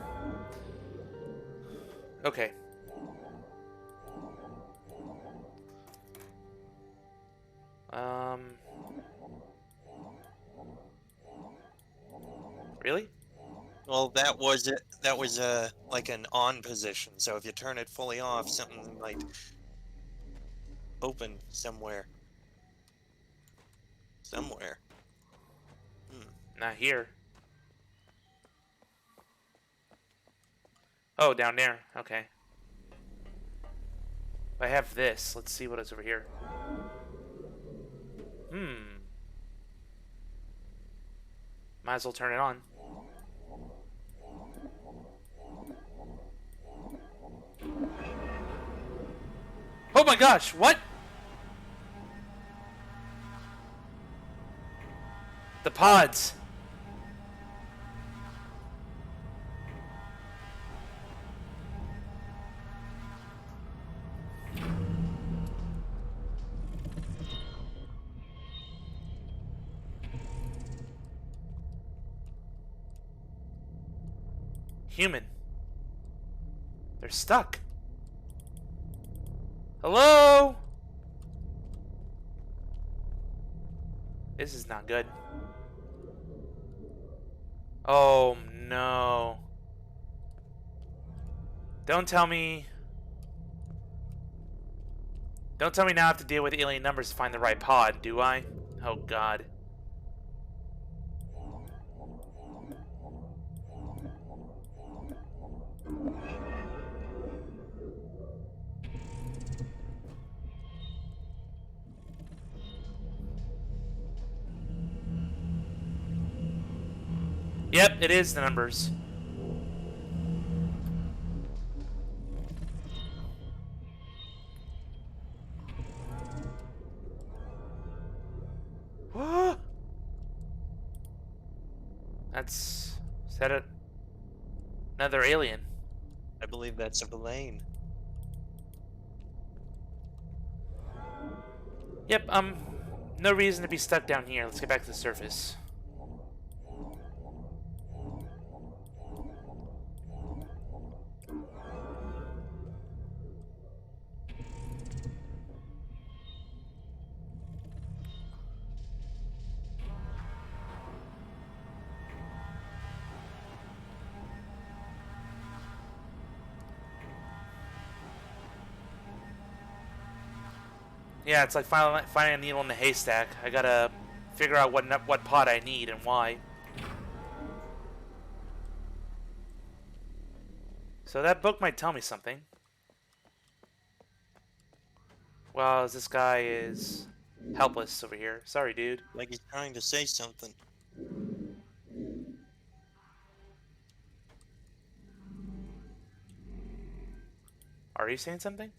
Okay. Really? Well, that was it. That was like an on position. So if you turn it fully off, something might open somewhere. Somewhere. Not here. Oh, down there. Okay. I have this. Let's see what is over here. Might as well turn it on. Oh my gosh, what? The pods. Human. They're stuck. Hello? This is not good. Oh no. Don't tell me. Don't tell me now I have to deal with alien numbers to find the right pod, do I? Oh god. Yep, it is the numbers. That's... Is that another alien? I believe that's a Villain. Yep, no reason to be stuck down here. Let's get back to the surface. Yeah, it's like finding a needle in a haystack. I gotta figure out what pod I need and why. So that book might tell me something. Well, as this guy is helpless over here. Sorry, dude. Like he's trying to say something. Are you saying something?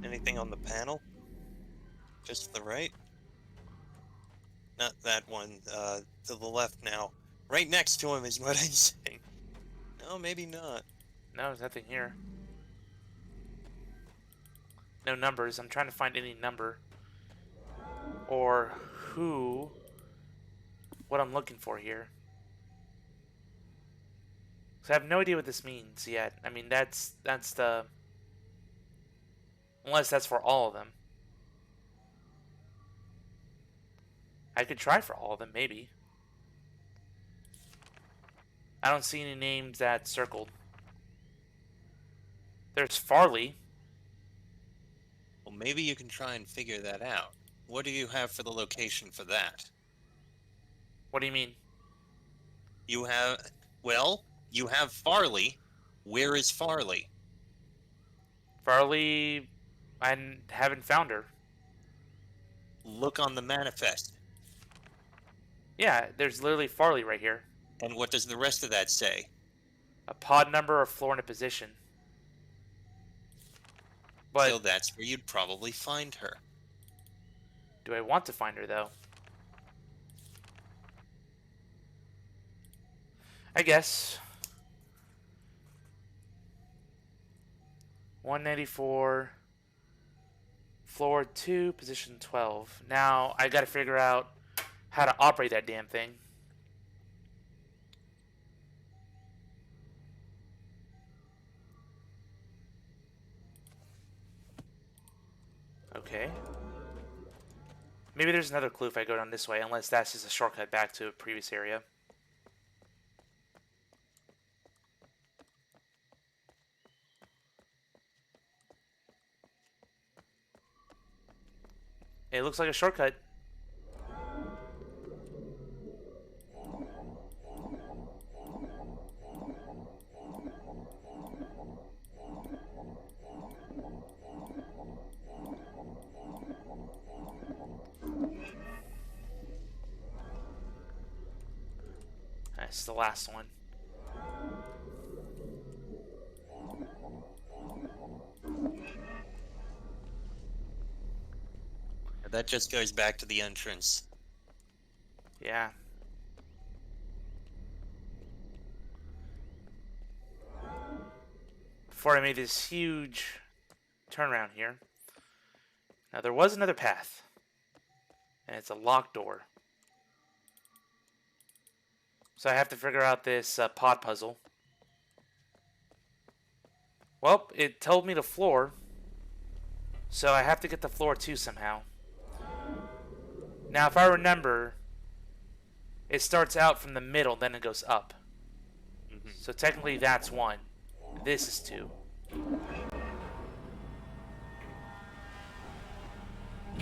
Anything on the panel? Just the right? Not that one. To the left now. Right next to him is what I'm saying. No, maybe not. No, there's nothing here. No numbers. I'm trying to find any number. Or who... What I'm looking for here. So I have no idea what this means yet. I mean, that's the... Unless that's for all of them. I could try for all of them, maybe. I don't see any names that circled. There's Farley. Well, maybe you can try and figure that out. What do you have for the location for that? What do you mean? You have... Well, you have Farley. Where is Farley? Farley... I haven't found her. Look on the manifest. Yeah, there's literally Farley right here. And what does the rest of that say? A pod number, a floor, and a position. But So that's where you'd probably find her. do I want to find her, though? I guess. 194. Floor 2, position 12. Now, I gotta figure out how to operate that damn thing. Okay. Maybe there's another clue if I go down this way, unless that's just a shortcut back to a previous area. It looks like a shortcut. That's the last one. That just goes back to the entrance. Yeah. Before I made this huge turnaround here. Now there was another path. And it's a locked door. So I have to figure out this pod puzzle. Well, it told me the floor. So I have to get the floor 2 somehow. Now, if I remember, it starts out from the middle, then it goes up. So technically that's 1. This is 2.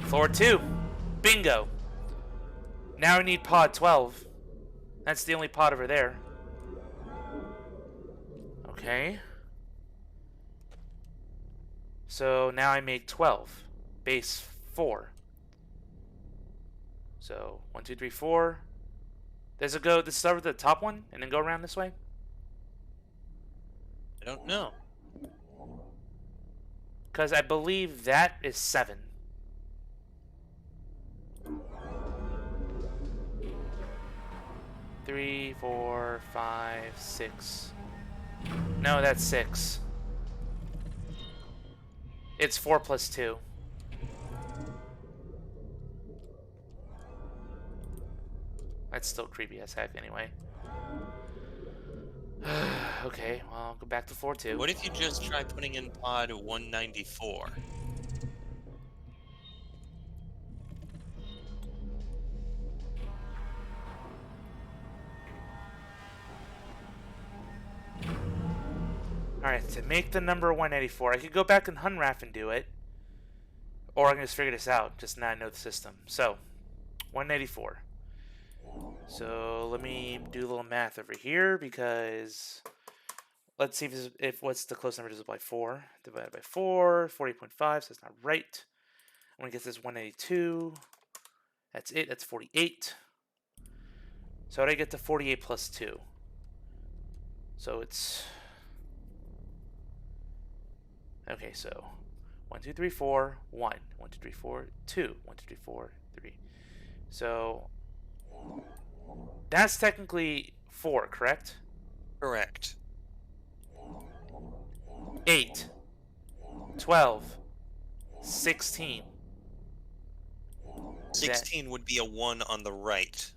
Floor 2. Bingo. Now I need pod 12. That's the only pod over there. Okay. So now I make 12. Base 4. So 1, 2, 3, 4. Does it go? Does it start with the top one and then go around this way? I don't know. Because I believe that is 7. Three, 4, 5, 6. No, that's 6. It's 4 plus 2. That's still creepy as heck anyway. Okay, well, I'll go back to floor 2. What if you just try putting in pod 194? Alright, to make the number 184, I could go back in Hunrath and do it. Or I can just figure this out, just now I know the system. So, 184. So, let me do a little math over here, because... Let's see if what's the close number to by 4. Divided by 4, 48.5, so that's not right. I'm going to get this 182. That's it, that's 48. So how do I get to 48 plus 2? So it's... Okay, so 1, 2, 3, 4, 1. 1, 2, 3, 4, 2. 1, 2, 3, 4, 3. So that's technically 4, correct? Correct. 8, 12, 16. 16 would be a 1 on the right.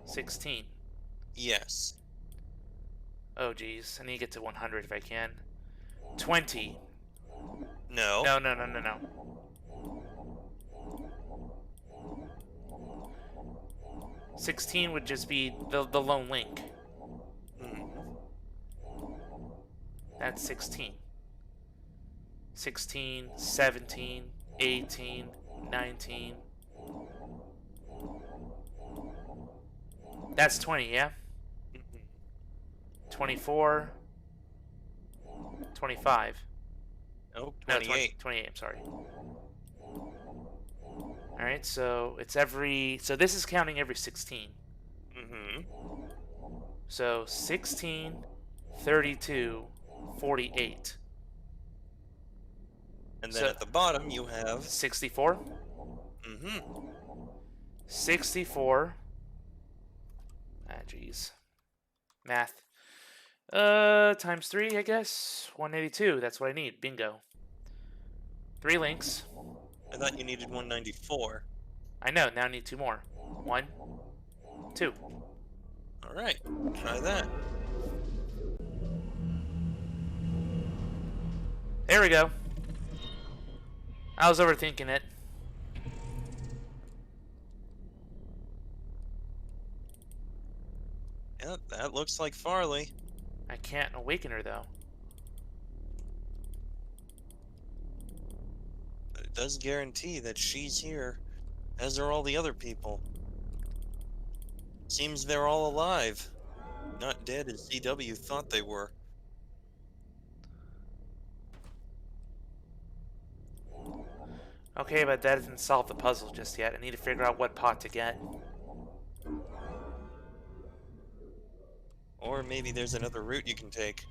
16. Yes. Oh, geez. I need to get to 100 if I can. 20. No. No, no, no, no, no. 16 would just be the lone link. That's 16. 16, 17, 18, 19. That's 20, yeah? 24, 25. Nope, No, 28. 28, I'm sorry. Alright, so it's every... So this is counting every 16. Mm-hmm. So 16, 32, 48. And then So- at the bottom you have... 64? Mm-hmm. 64. Ah, jeez. Math. Times 3, I guess. 182. That's what I need. Bingo. 3 links. I thought you needed 194. I know. Now I need 2 more. 1, 2. Alright, try that. There we go. I was overthinking it. Yep, that looks like Farley. I can't awaken her, though. But it does guarantee that she's here, as are all the other people. Seems they're all alive. Not dead as CW thought they were. Okay, but that doesn't solve the puzzle just yet. I need to figure out what pot to get. Or maybe there's another route you can take.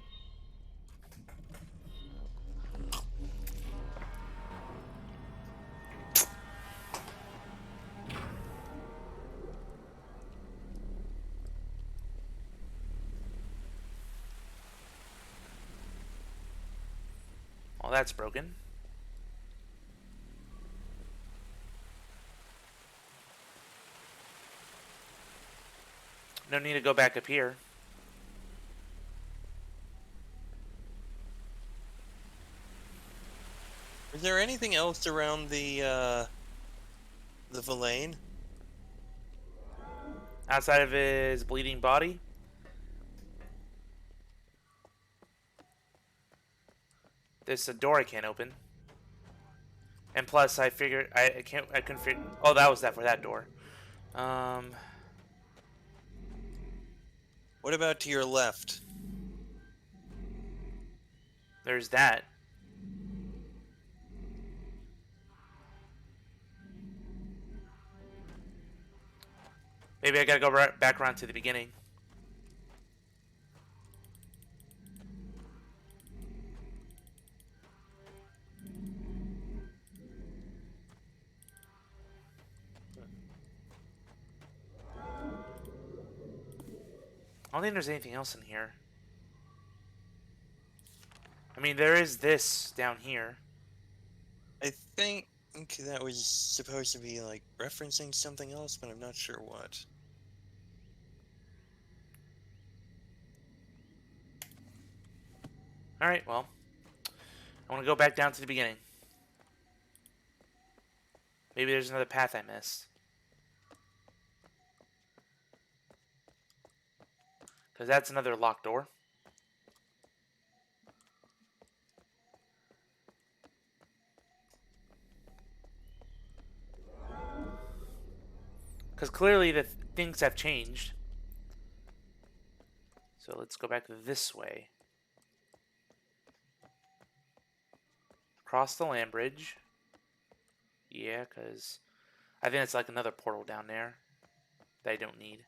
Well, that's broken. No need to go back up here. Is there anything else around the Villain? Outside of his bleeding body. There's a door I can't open. And plus, I figured I couldn't figure. Oh, that was for that door. What about to your left? There's that. Maybe I gotta go back around to the beginning. I don't think there's anything else in here. I mean, there is this down here. I think that was supposed to be, like, referencing something else, but I'm not sure what. Alright, well. I want to go back down to the beginning. Maybe there's another path I missed. Because that's another locked door. Because clearly the things have changed. So let's go back this way. Cross the land bridge. Yeah, because I think it's like another portal down there that I don't need.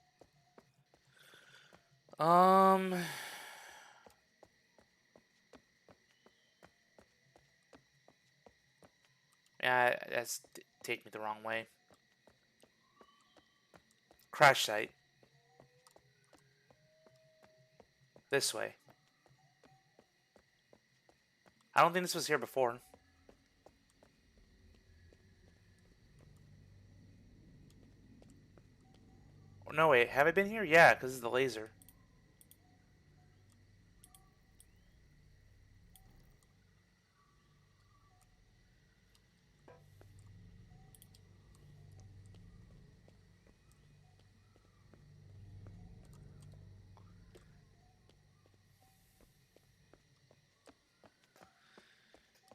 Yeah, that's take me the wrong way. Crash site. This way. I don't think this was here before. No, wait. Have I been here? Yeah, because it's the laser.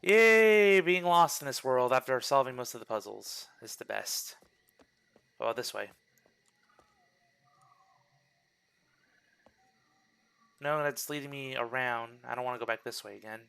Yay! Being lost in this world after solving most of the puzzles is the best. Oh, this way. No, that's leading me around. I don't want to go back this way again.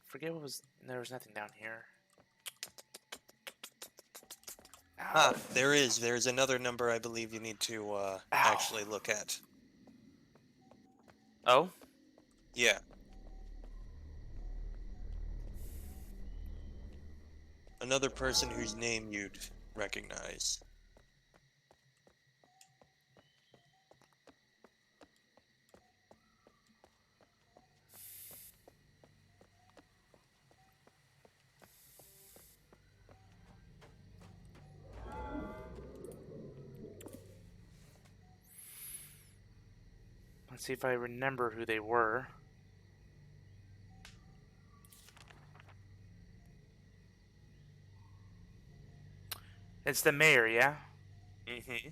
Forget what was... There was nothing down here. Ah, there is. There's another number I believe you need to actually look at. Oh? Yeah. Another person whose name you'd recognize. Let's see if I remember who they were. It's the mayor, yeah? Mm-hmm.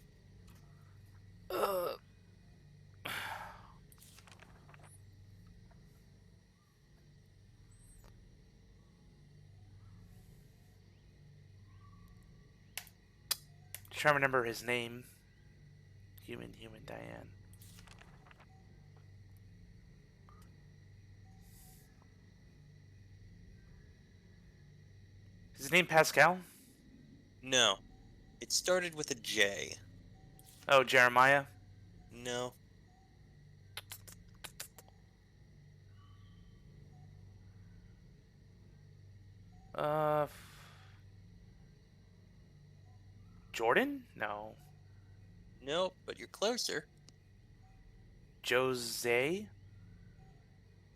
Just trying to remember his name. Human Diane. Is his name Pascal? No. It started with a J. Oh, Jeremiah? No. Uh... Jordan? No. Nope, but you're closer. Jose?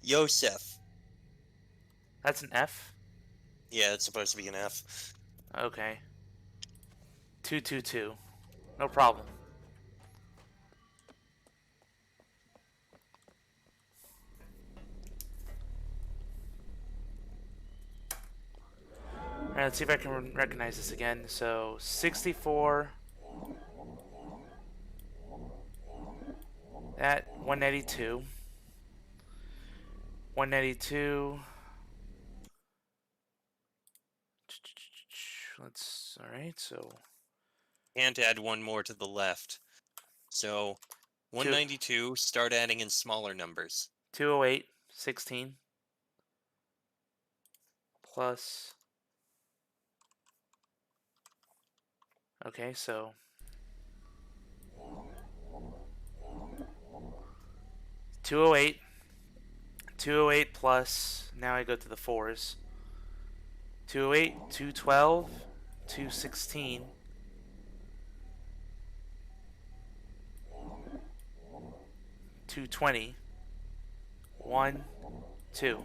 Yosef. That's an F? Yeah, it's supposed to be an F. Okay. 222. No problem. Alright, let's see if I can recognize this again. So, 64. That, 182. 182. Alright, so... And add one more to the left. So, 192, start adding in smaller numbers. 208, 16. Plus... Okay, so... 208. 208 plus... Now I go to the 4s. 208, 212, 216... 220. 1, 2.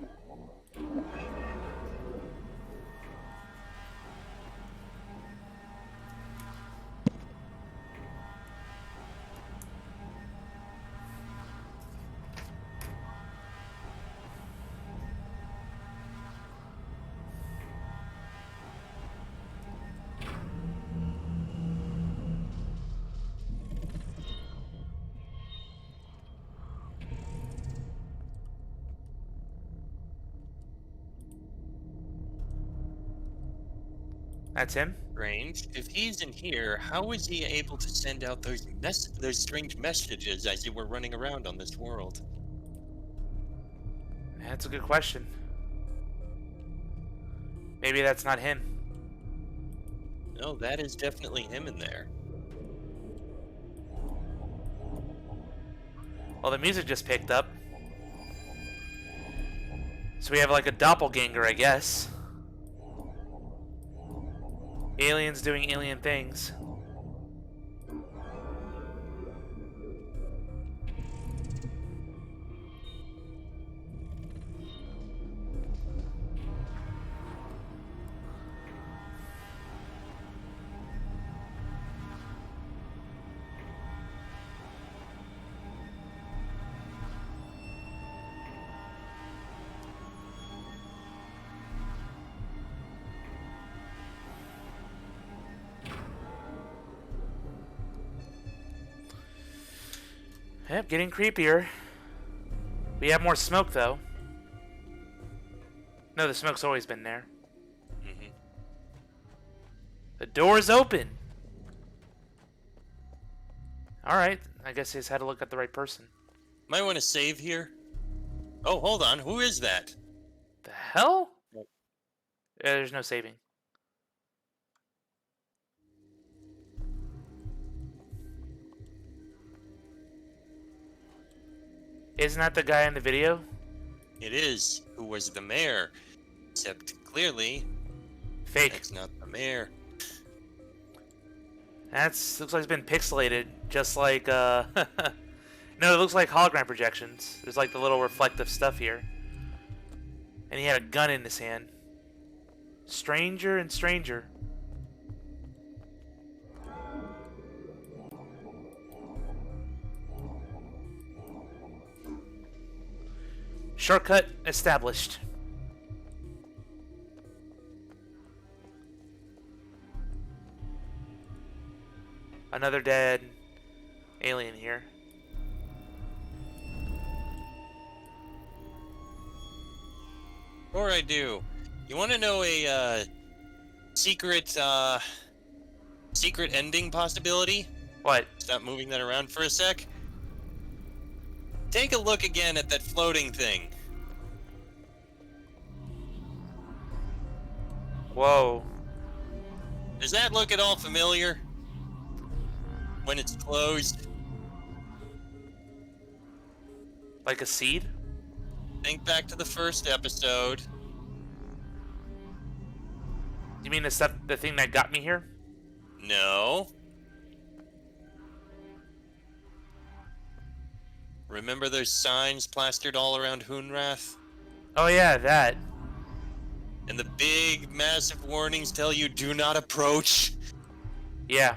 That's him? Strange. If he's in here, how was he able to send out those strange messages as you were running around on this world? That's a good question. Maybe that's not him. No, that is definitely him in there. Well, the music just picked up. So we have like a doppelganger, I guess. Aliens doing alien things. Yep, getting creepier. We have more smoke, though. No, the smoke's always been there. Mm-hmm. The door's open! Alright, I guess I just had to look at the right person. Might want to save here. Oh, hold on. Who is that? The hell? Nope. Yeah, there's no saving. Isn't that the guy in the video? It is. Who was the mayor? Except clearly, Fake. that's not the mayor. That's looks like it's been pixelated, just like no, it looks like hologram projections. There's like the little reflective stuff here. And he had a gun in his hand. Stranger and stranger. Shortcut established. Another dead alien here. Or I do. You want to know a secret ending possibility? What? Stop moving that around for a sec. Take a look again at that floating thing. Whoa. Does that look at all familiar? When it's closed? Like a seed? Think back to the first episode. You mean the thing that got me here? No. Remember those signs plastered all around Hoonrath? Oh yeah, that. And the big, massive warnings tell you do not approach? Yeah.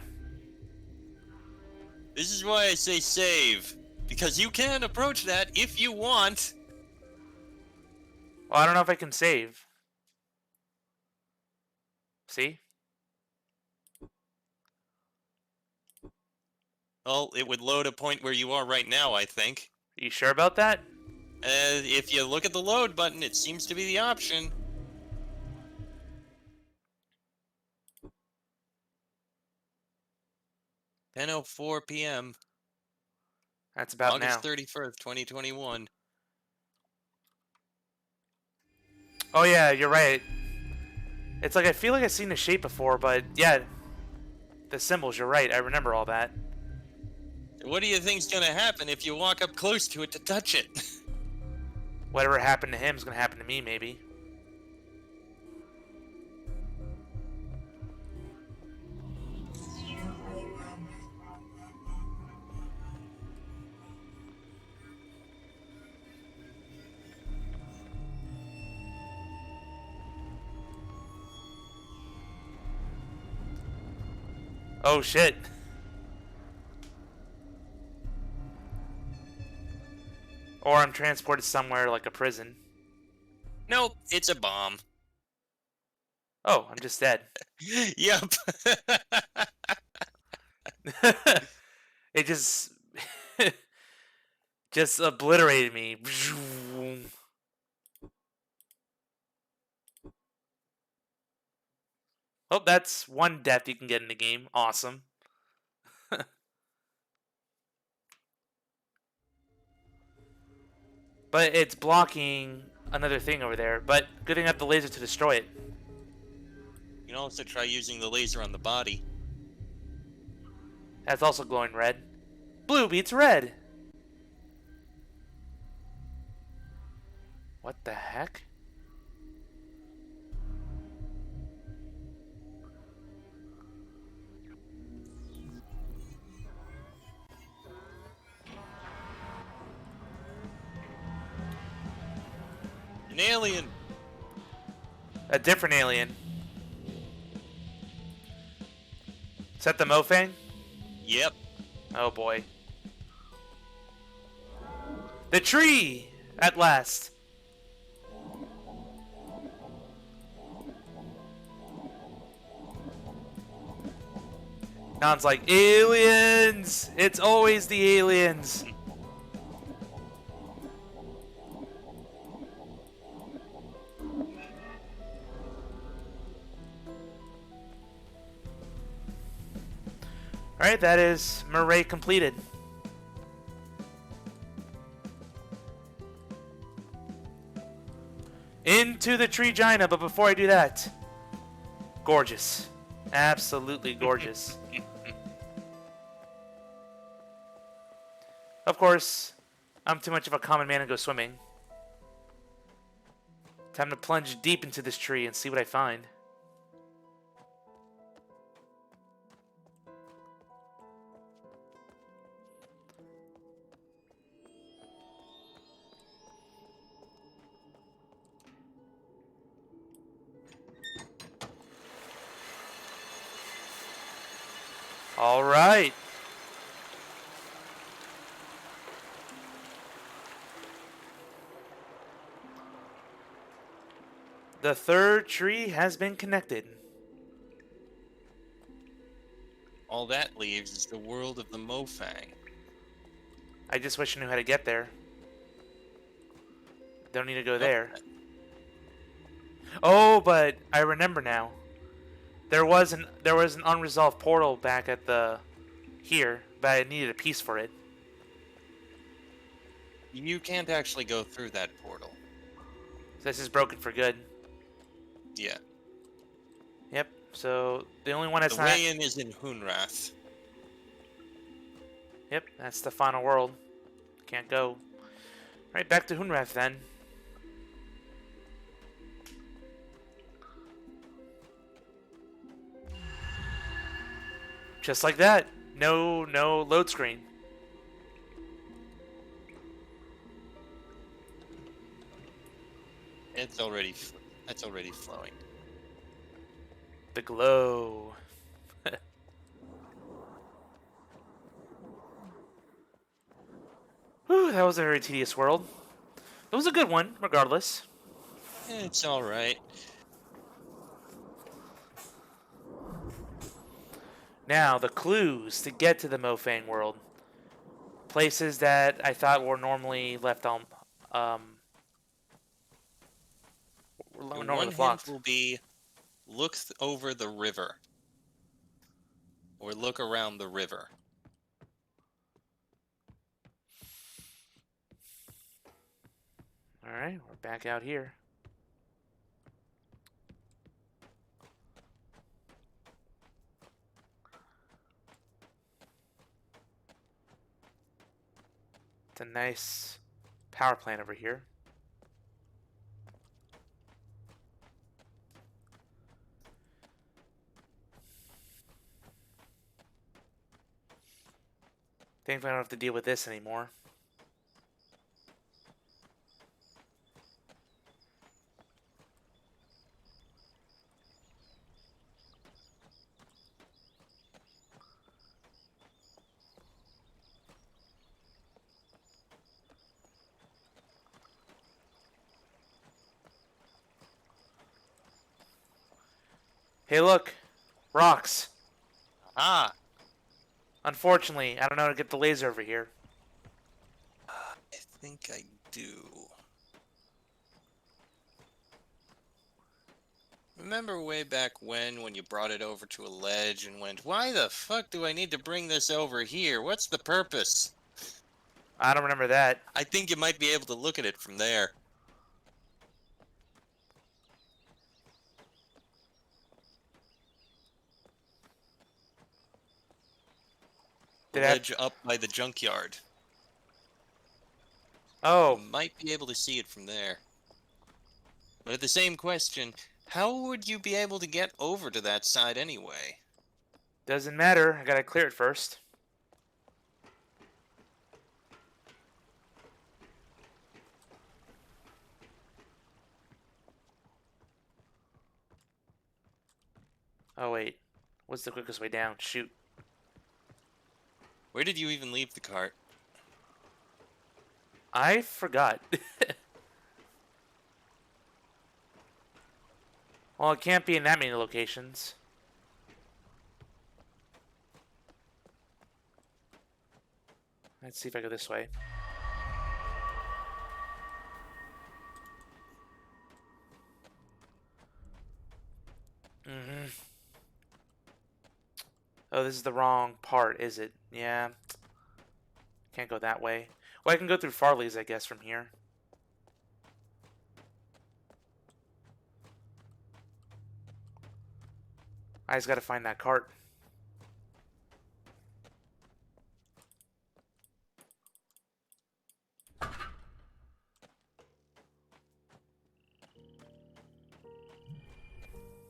This is why I say save. Because you can approach that if you want. Well, I don't know if I can save. See? Well, it would load a point where you are right now, I think. Are you sure about that? If you look at the load button, it seems to be the option. "10:04 p.m. That's about August now. 31st, 2021. Oh yeah, you're right. It's like I feel like I've seen the shape before, but yeah, the symbols, you're right. I remember all that. What do you think's gonna happen if you walk up close to it to touch it? Whatever happened to him is going to happen to me, maybe. Oh shit. Or I'm transported somewhere like a prison. Nope, it's a bomb. Oh, I'm just dead. Yep. It just obliterated me. Oh, that's one death you can get in the game. Awesome. But it's blocking another thing over there. But good thing I have the laser to destroy it. You can also try using the laser on the body. That's also glowing red. Blue beats red. What the heck? An alien! A different alien. Is that the Mofang? Yep. Oh boy. The tree! At last. Non's like, aliens! It's always the aliens! Alright, that is Murray completed. Into the tree giant, but before I do that, gorgeous. Absolutely gorgeous. Of course, I'm too much of a common man to go swimming. Time to plunge deep into this tree and see what I find. All right. The third tree has been connected. All that leaves is the world of the Mofang. I just wish I knew how to get there. Don't need to go Nope. there. Oh, but I remember now. There was an unresolved portal back at the here, but I needed a piece for it. You can't actually go through that portal. So this is broken for good. Yeah. Yep. So the only one that's The not. way in is in Hunrath. Yep, that's the final world. Can't go. Right, back to Hunrath then. Just like that. No load screen. It's already flowing. The glow. Whew, that was a very tedious world. It was a good one, regardless. It's alright. Now, the clues to get to the Mofang world. Places that I thought were normally left on, The normally one left hint locked. will be look over the river. Or look around the river. Alright, we're back out here. It's a nice power plant over here. Thankfully I don't have to deal with this anymore. Hey look! Rocks! Ah! Unfortunately, I don't know how to get the laser over here. I think I do. Remember way back when you brought it over to a ledge and went, why the fuck do I need to bring this over here? What's the purpose? I don't remember that. I think you might be able to look at it from there. The Did I have... ledge up by the junkyard. You Oh, might be able to see it from there. But at the same question, how would you be able to get over to that side anyway? doesn't matter. I gotta clear it first. Oh, wait. What's the quickest way down? Shoot. Where did you even leave the cart? I forgot. Well, it can't be in that many locations. Let's see if I go this way. Oh, this is the wrong part, is it? Yeah. Can't go that way. Well, I can go through Farley's, I guess, from here. I just gotta find that cart.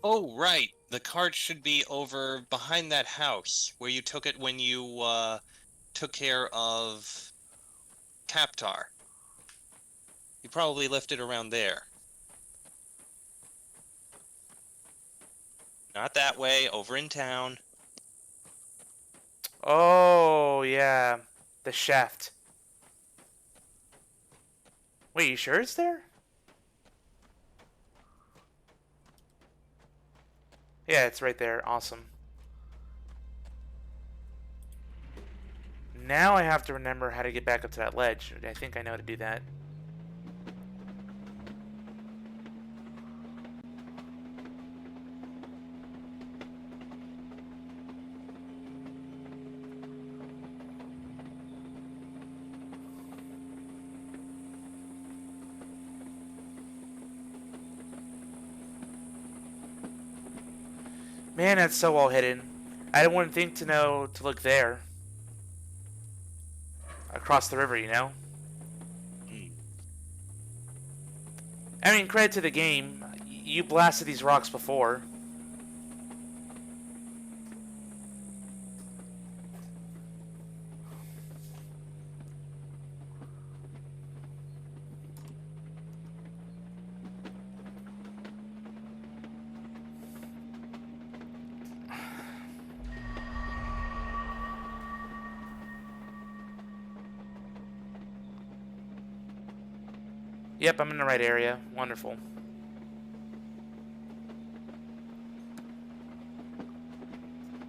Oh, right. The cart should be over behind that house where you took it when you took care of Captar. You probably left it around there. Not that way, over in town. Oh, yeah. The shaft. Wait, you sure it's there? Yeah, it's right there. Awesome. Now I have to remember how to get back up to that ledge. I think I know how to do that. Man, that's so well hidden. I wouldn't think to know to look there. Across the river, you know? I mean, credit to the game. You blasted these rocks before. Yep, I'm in the right area. Wonderful.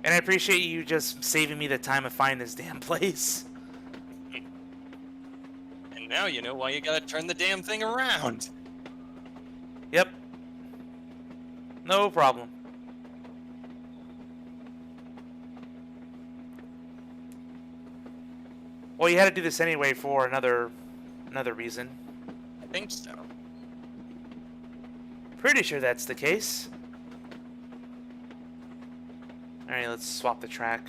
And I appreciate you just saving me the time of finding this damn place. And now you know why you gotta turn the damn thing around. Yep. No problem. Well, you had to do this anyway for another reason. I think so. Pretty sure that's the case. Alright, let's swap the track.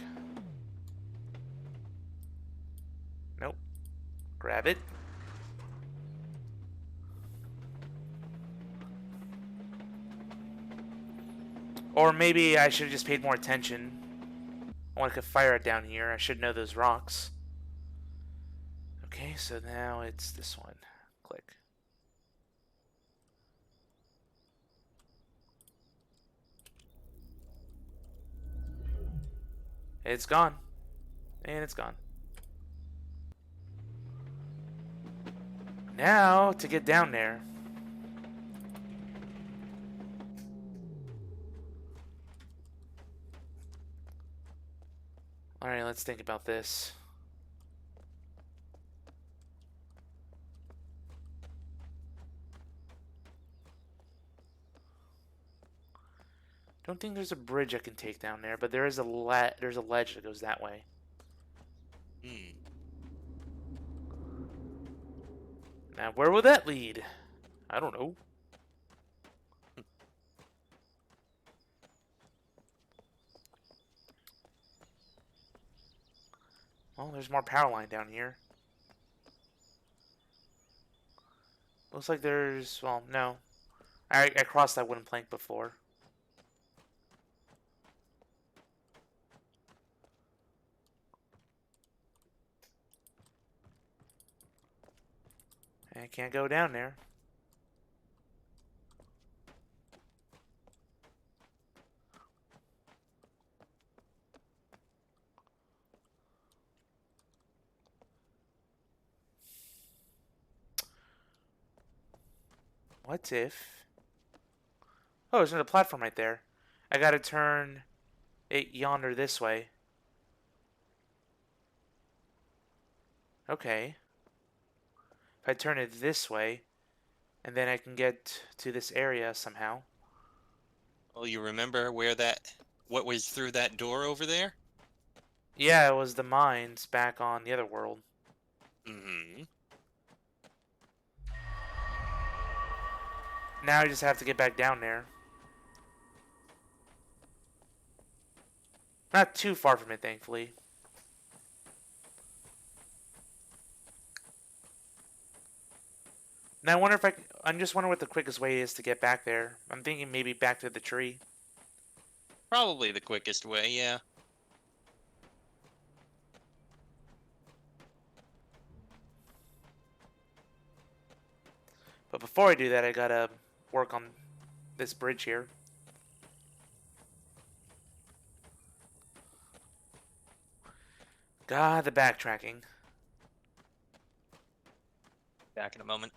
Nope. Grab it. Or maybe I should have just paid more attention. I want to fire it down here. I should know those rocks. Okay, so now it's this one. Click. It's gone. And it's gone. Now, to get down there. Alright, let's think about this. don't think there's a bridge I can take down there, but there's a ledge that goes that way. Hmm. Now, where will that lead? I don't know. Well, there's more power line down here. Looks like there's... Well, no. I crossed that wooden plank before. I can't go down there. What if... Oh, there's another platform right there. I gotta turn it yonder this way. Okay. If I turn it this way, and then I can get to this area somehow. Well, you remember what was through that door over there? Yeah, it was the mines back on the other world. Mm-hmm. Now I just have to get back down there. Not too far from it, thankfully. Now I wonder if I'm just wondering what the quickest way is to get back there. I'm thinking maybe back to the tree. Probably the quickest way, yeah. But before I do that, I gotta work on this bridge here. God, the backtracking. Back in a moment.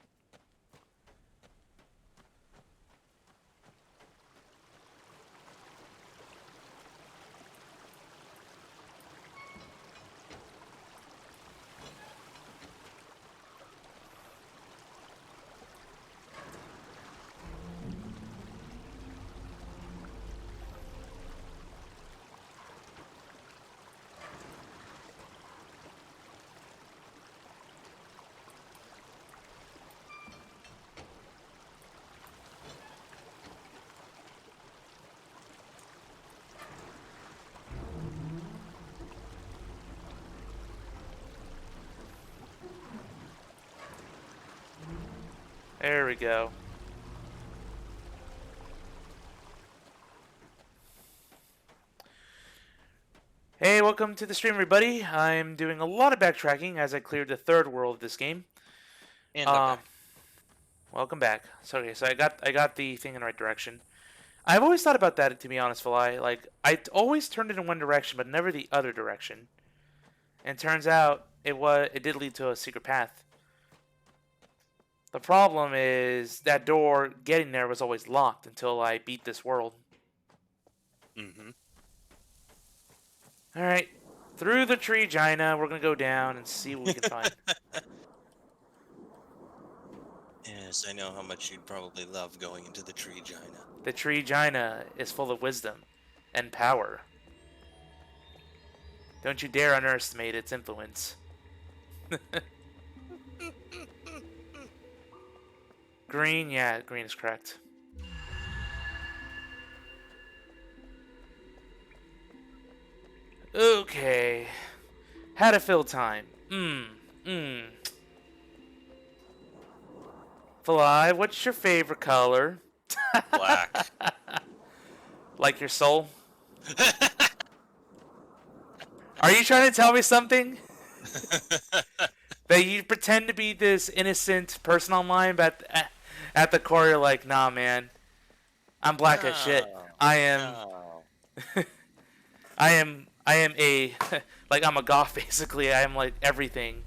There we go. Hey, welcome to the stream, everybody. I'm doing a lot of backtracking as I cleared the third world of this game. And I'm back. Welcome back. So I got the thing in the right direction. I've always thought about that, to be honest, Fly. Like, I always turned it in one direction, but never the other direction. And turns out it did lead to a secret path. The problem is that door getting there was always locked until I beat this world. Mm-hmm. All right, through the tree, Gina. We're gonna go down and see what we can find. Yes, I know how much you'd probably love going into the tree, Gina. The tree Gina is full of wisdom and power. Don't you dare underestimate its influence. Green, yeah, green is correct. Okay. How to fill time. Fly, what's your favorite color? Black. Like your soul? Are you trying to tell me something? That you pretend to be this innocent person online, but at the core you're like, nah, man. I'm black as shit. I am... No. I am a... like, I'm a goth, basically. I am, like, everything.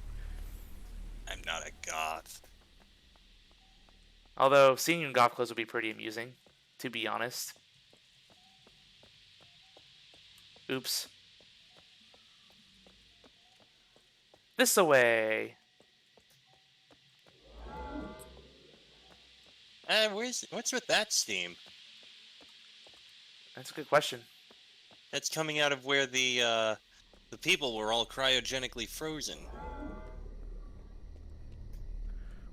I'm not a goth. Although, seeing you in goth clothes would be pretty amusing, to be honest. Oops. This away. What's with that steam? That's a good question. That's coming out of where the people were all cryogenically frozen.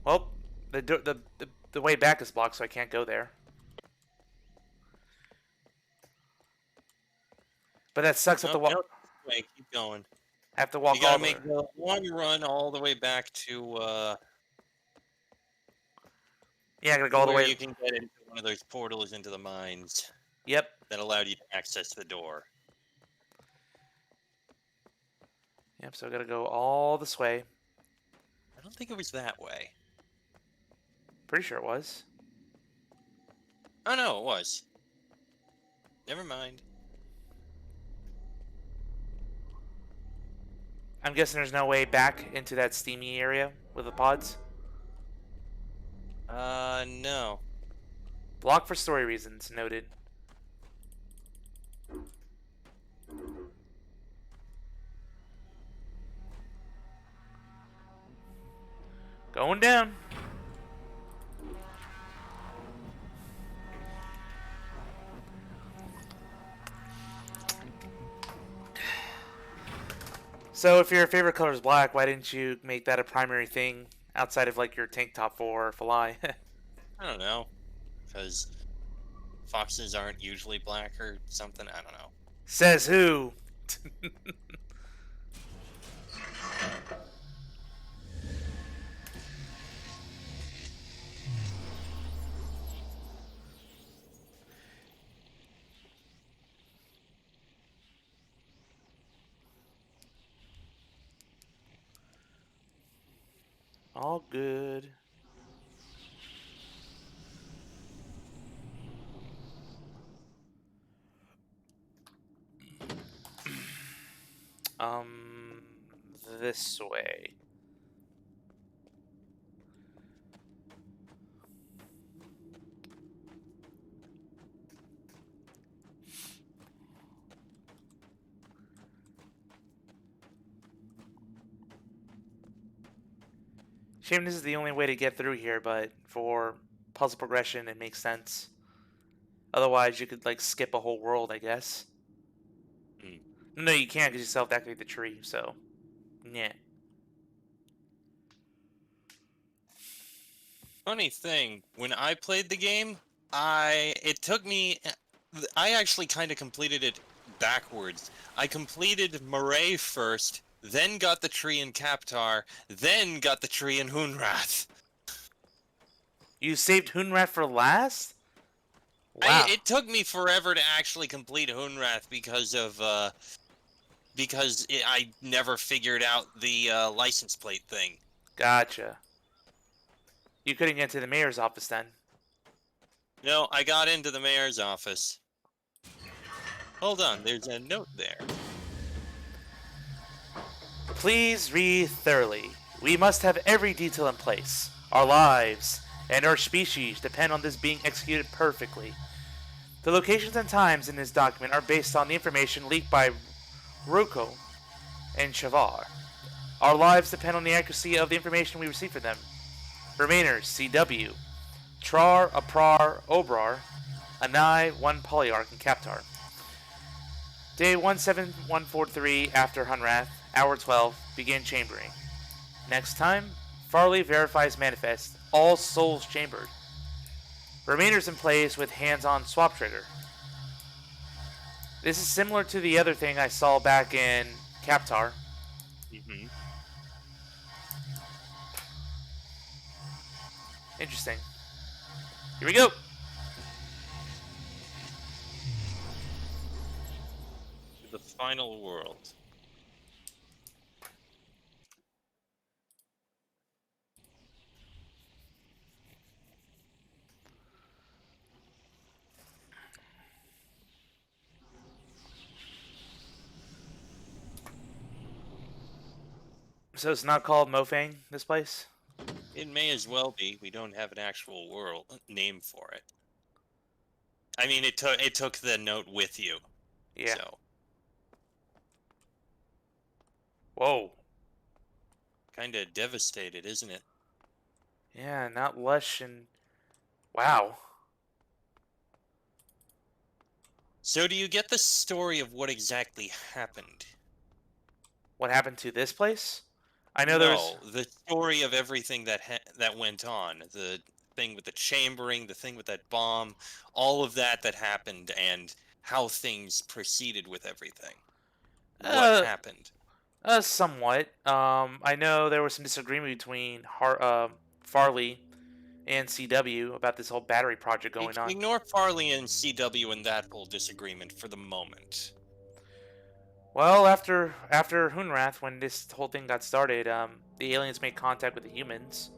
Well, the way back is blocked, so I can't go there. But that sucks. Oh, no, wait, keep going. I have to You walk gotta all the way. make the long run all the way back Yeah, I gotta go to all the where way. you can get into one of those portals into the mines Yep. that allowed you to access the door. Yep. So I gotta go all this way. I don't think it was that way. Pretty sure it was. Oh no, it was. Never mind. I'm guessing there's no way back into that steamy area with the pods. No. Block for story reasons. Noted. Going down. So if your favorite color is black, why didn't you make that a primary thing outside of like your tank top for Fly? I don't know. Because foxes aren't usually black or something. I don't know. Says who? All good. Um, this way. Shame this is the only way to get through here, but for puzzle progression, it makes sense. Otherwise, you could like skip a whole world, I guess. Hmm. No, you can't because you still have to activate the tree. So, yeah. Funny thing, when I played the game, I actually kind of completed it backwards. I completed Marae first, then got the tree in Kaptar, then got the tree in Hunrath. You saved Hunrat for last? Wow. It took me forever to actually complete Hunrath because I never figured out the license plate thing. Gotcha. You couldn't get to the mayor's office then. No, I got into the mayor's office. Hold on, there's a note there. Please read thoroughly. We must have every detail in place. Our lives and our species depend on this being executed perfectly. The locations and times in this document are based on the information leaked by Roko and Shavar. Our lives depend on the accuracy of the information we receive from them. Remainers, CW. Trar, Aprar, Obrar, Anai, 1 Polyarch, and Kaptar. Day 17143 after Hunrath, hour 12, begin chambering. Next time, Farley verifies manifest, all souls chambered. Remainers in place with hands-on swap trigger. This is similar to the other thing I saw back in Kaptar. Mm-hmm. Interesting. Here we go. The final world. So it's not called Mofang, this place? It may as well be. We don't have an actual world name for it. I mean, it took the note with you. Yeah. So Whoa. kind of devastated, isn't it? Yeah, not lush and... Wow. So do you get the story of what exactly happened? What happened to this place? I know there was. No, the story of everything that went on. The thing with the chambering, the thing with that bomb, all of that happened, and how things proceeded with everything. What Uh, happened? Somewhat. I know there was some disagreement between Farley and CW about this whole battery project going on. Ignore Farley and CW and that whole disagreement for the moment. Well, after Hunrath, when this whole thing got started, the aliens made contact with the humans,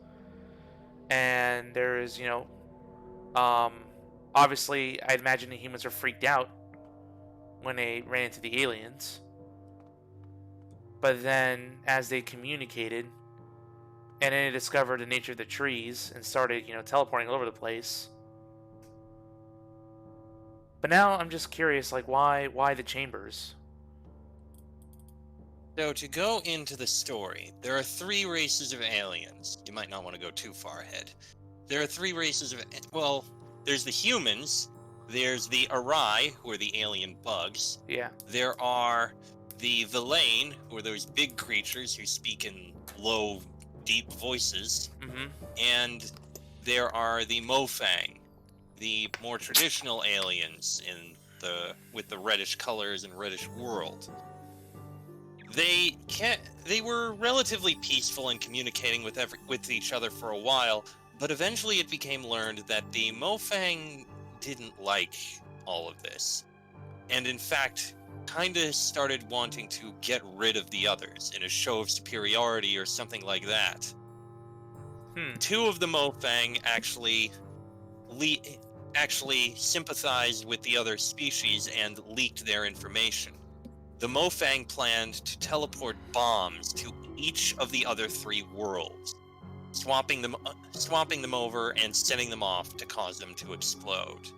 and there is, um, obviously, I'd imagine the humans are freaked out when they ran into the aliens. But then, as they communicated, and then they discovered the nature of the trees and started, teleporting all over the place. But now I'm just curious, like, why the chambers? So to go into the story, there are three races of aliens. You might not want to go too far ahead. There are three races of, well, there's the humans, there's the Arai, who are the alien bugs, Yeah. there are the Villain, who are those big creatures who speak in low, deep voices, Mm-hmm. and there are the Mofang, the more traditional aliens with the reddish colors and reddish world. They were relatively peaceful in communicating with each other for a while, but eventually it became learned that the Mofang didn't like all of this, and in fact kinda started wanting to get rid of the others in a show of superiority or something like that. Hmm. Two of the Mofang le- actually sympathized with the other species and leaked their information. The Mofang planned to teleport bombs to each of the other three worlds, swapping them over and setting them off to cause them to explode.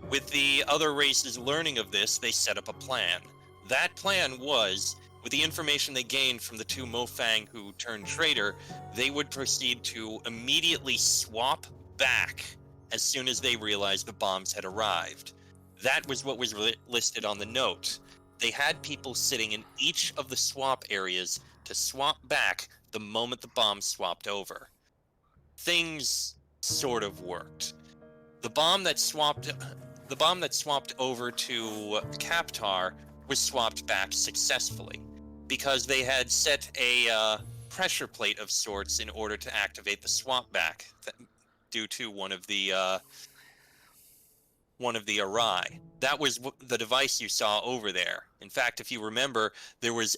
With the other races learning of this, they set up a plan. That plan was, with the information they gained from the two Mofang who turned traitor, they would proceed to immediately swap back as soon as they realized the bombs had arrived. That was what was listed on the note. They had people sitting in each of the swap areas to swap back the moment the bombs swapped over. Things sort of worked. The bomb that swapped over to Kaptar was swapped back successfully because they had set a pressure plate of sorts in order to activate the swap back due to one of the Arai. That was the device you saw over there. In fact, if you remember, there was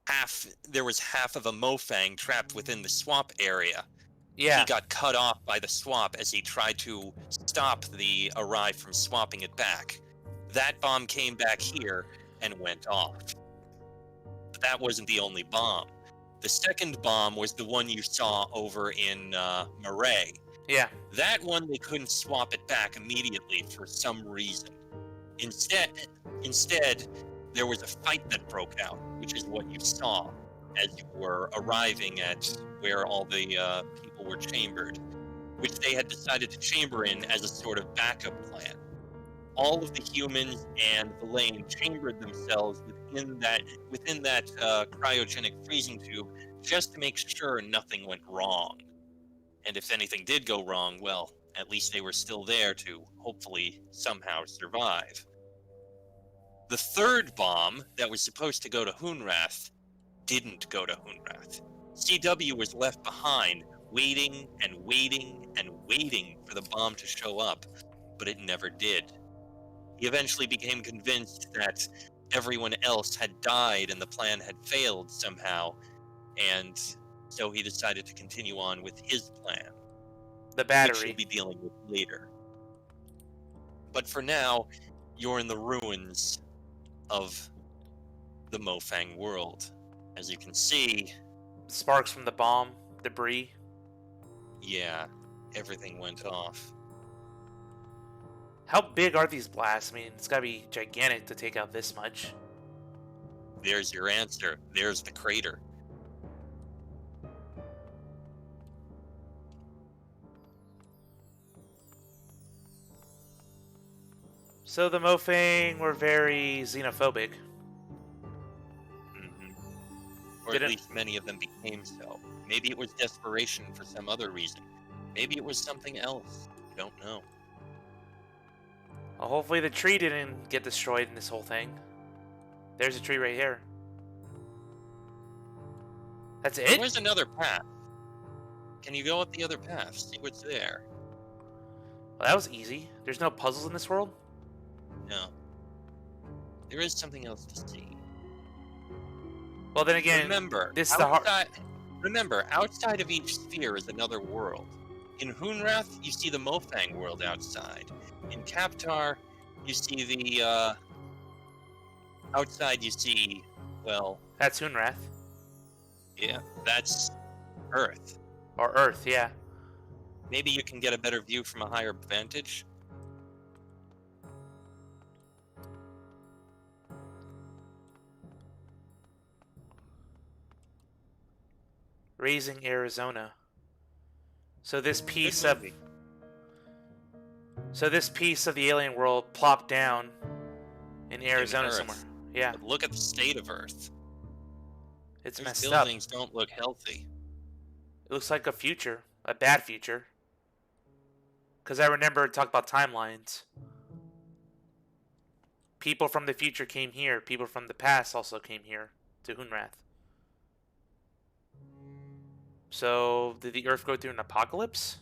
half of a Mofang trapped within the swap area. He Yeah. got cut off by the swap as he tried to stop the Arai from swapping it back. That bomb came back here and went off. But that wasn't the only bomb. The second bomb was the one you saw over in Marais. Yeah. That one, they couldn't swap it back immediately for some reason. Instead, there was a fight that broke out, which is what you saw as you were arriving at where all the people were chambered, which they had decided to chamber in as a sort of backup plan. All of the humans and the lane chambered themselves within that cryogenic freezing tube just to make sure nothing went wrong. And if anything did go wrong, well, at least they were still there to hopefully somehow survive. The third bomb that was supposed to go to Hunrath didn't go to Hunrath. CW was left behind, waiting and waiting and waiting for the bomb to show up, but it never did. He eventually became convinced that everyone else had died and the plan had failed somehow, and so he decided to continue on with his plan, The which he'll battery. be dealing with later. But for now, you're in the ruins of the Mofang world. As you can see, Sparks from the bomb. Debris. yeah, everything went off. How big are these blasts? I mean, it's gotta be gigantic to take out this much. There's your answer. There's the crater. So the Mofang were very xenophobic. Hmm. Or at Didn't. least many of them became so. Maybe it was desperation for some other reason. Maybe it was something else. I don't know. Well, hopefully the tree didn't get destroyed in this whole thing. There's a tree right here. That's There it? was another path. Can you go up the other path? See what's there. Well, that was easy. There's no puzzles in this world? No. There is something else to see. Well, then again, Remember, this is the hard. outside of each sphere is another world. In Hoonrath, you see the Mofang world outside. In Kaptar, you see the outside. You see, well, That's Hoonrath. yeah, that's Earth. Or Earth, yeah. Maybe you can get a better view from a higher vantage. Raising Arizona. So this Good piece of movie. the alien world plopped down in Arizona Earth. somewhere. Yeah, But look at the state of Earth. it's Those messed up. buildings don't look healthy. It looks like a future, a bad future. Because I remember it talked about timelines. People from the future came here. People from the past also came here to Hoonrath. So, did the Earth go through an apocalypse?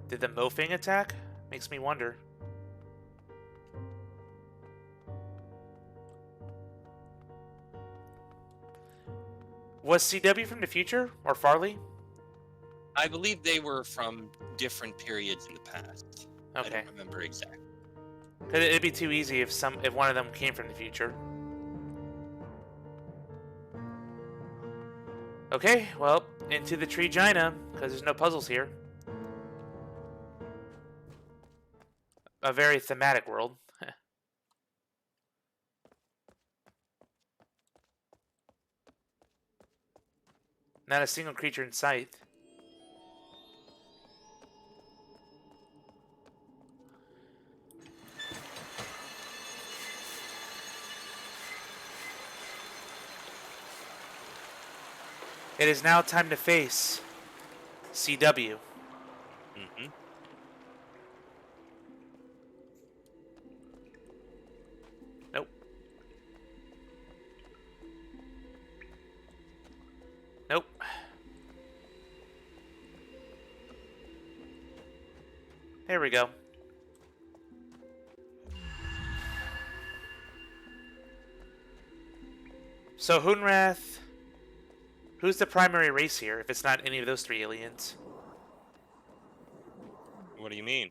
Did the Mofang attack? Makes me wonder. Was CW from the future? Or Farley? I believe they were from different periods in the past. I Okay. don't remember exactly. Cause it'd be too easy if one of them came from the future. Okay, well, into the tree Gina, because there's no puzzles here. A very thematic world. Not a single creature in sight. It is now time to face CW. Mm-hmm. Nope. Nope. There we go. So Hoonrath, who's the primary race here if it's not any of those three aliens? What do you mean?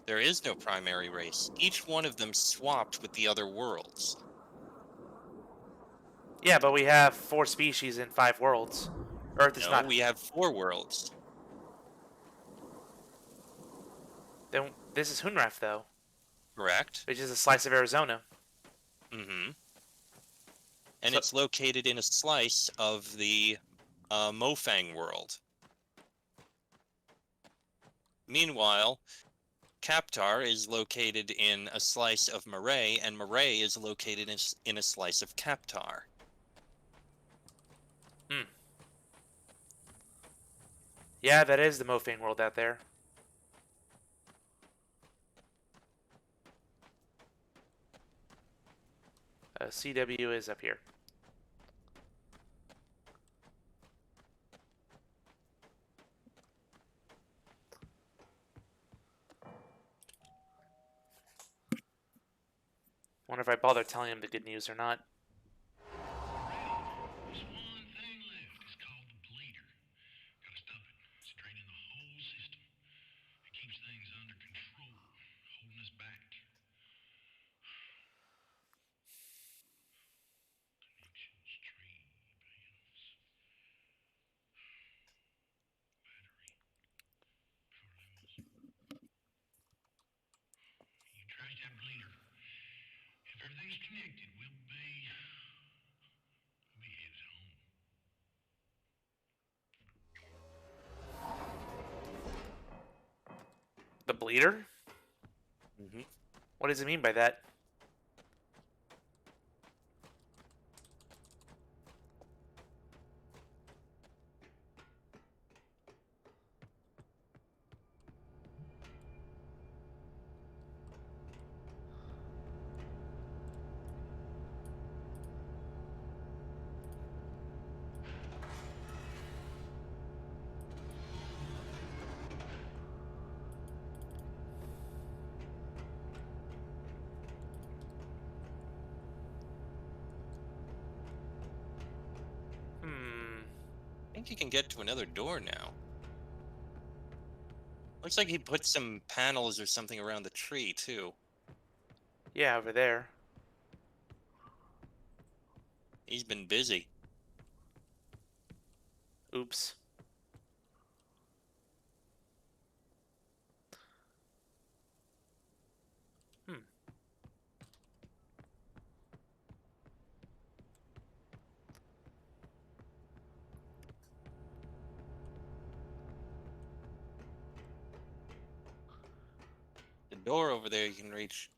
There is no primary race. Each one of them swapped with the other worlds. Yeah, but we have 4 species in 5 worlds. Earth is No, not. we have 4 worlds. Then this is Hoonrath, though, Correct? which is a slice of Arizona. Mm-hmm. And So- it's located in a slice of the Mofang world. Meanwhile, Kaptar is located in a slice of Marais, and Marais is located in a slice of Kaptar. Yeah, that is the Mofang world out there. CW is up here. Wonder if I bother telling him the good news or not. There's one thing left. It's called the bleeder. Gotta stop it. It's draining the whole system. It keeps things under control, holding us back. Connections, tree, panels, battery, power levels. You trace that bleeder. If everything's connected, we'll be headed home. The bleeder? Mm-hmm. What does it mean by that? Hmm. I think you can get to another door now. Looks like he put some panels or something around the tree, too. Yeah, over there. He's been busy. Oops. Hmm. The door over there you can reach.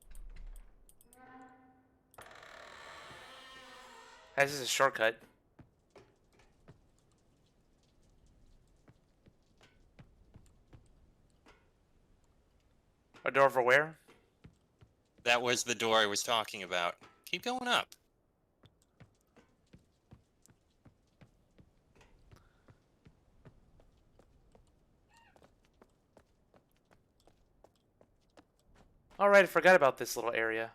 This is a shortcut. A door over where? That was the door I was talking about. Keep going up. Alright, I forgot about this little area.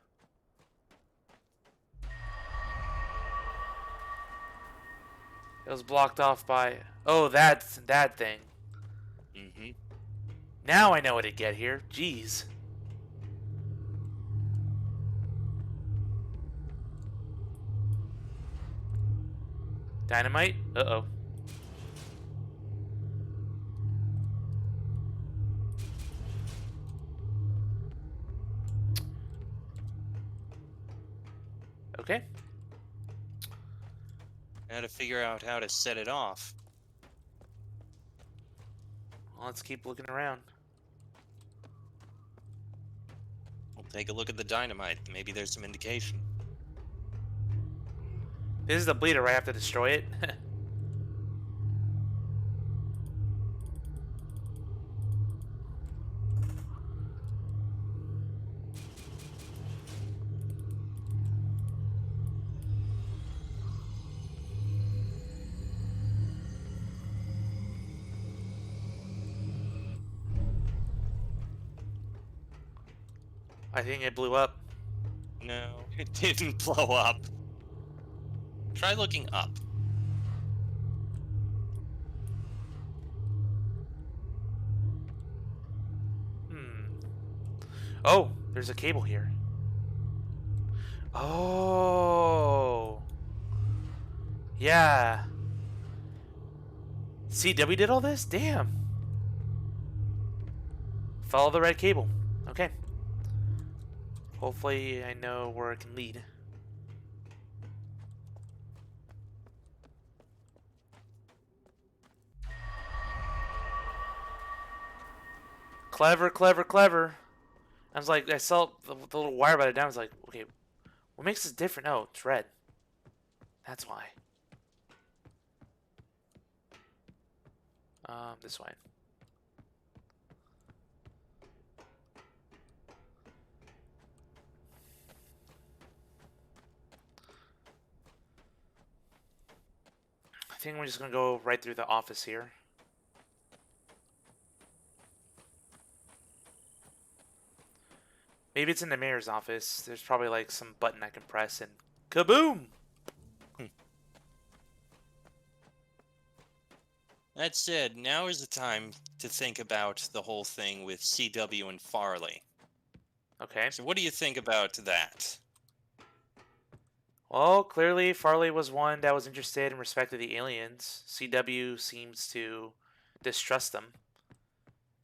It was blocked off by... Oh, that's that thing. Mm-hmm. Now I know what to get here. Jeez. Dynamite? Uh-oh. Okay. Now to figure out how to set it off. Well, let's keep looking around. We'll take a look at the dynamite. Maybe there's some indication. This is the bleeder, right? I have to destroy it. I think it blew up. No, it didn't blow up. Try looking up. Oh, there's a cable here. Oh. Yeah. CW did all this? Damn. Follow the red cable. Okay. Hopefully I know where it can lead. Clever, clever, clever. I was like, I saw the little wire by the down. I was like, okay, what makes this different? Oh, it's red. That's why. This way. I think we're just gonna go right through the office here. Maybe it's in the mayor's office. There's probably like some button I can press and kaboom! That said, now is the time to think about the whole thing with CW and Farley. Okay. So what do you think about that? Well, clearly Farley was one that was interested and respected the aliens. CW seems to distrust them.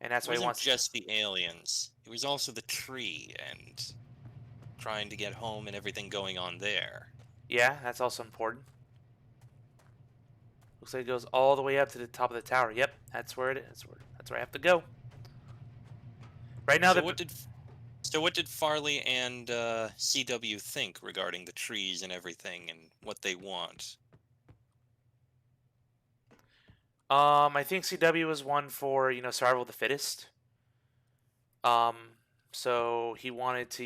And that's It why he wasn't wants just the aliens. It was also the tree and trying to get home and everything going on there. Yeah, that's also important. Looks like it goes all the way up to the top of the tower. Yep, that's where it is. That's where I have to go. Right now, So what did So what did Farley and CW think regarding the trees and everything and what they want? I think CW was one for, survival of the fittest. Um, so he wanted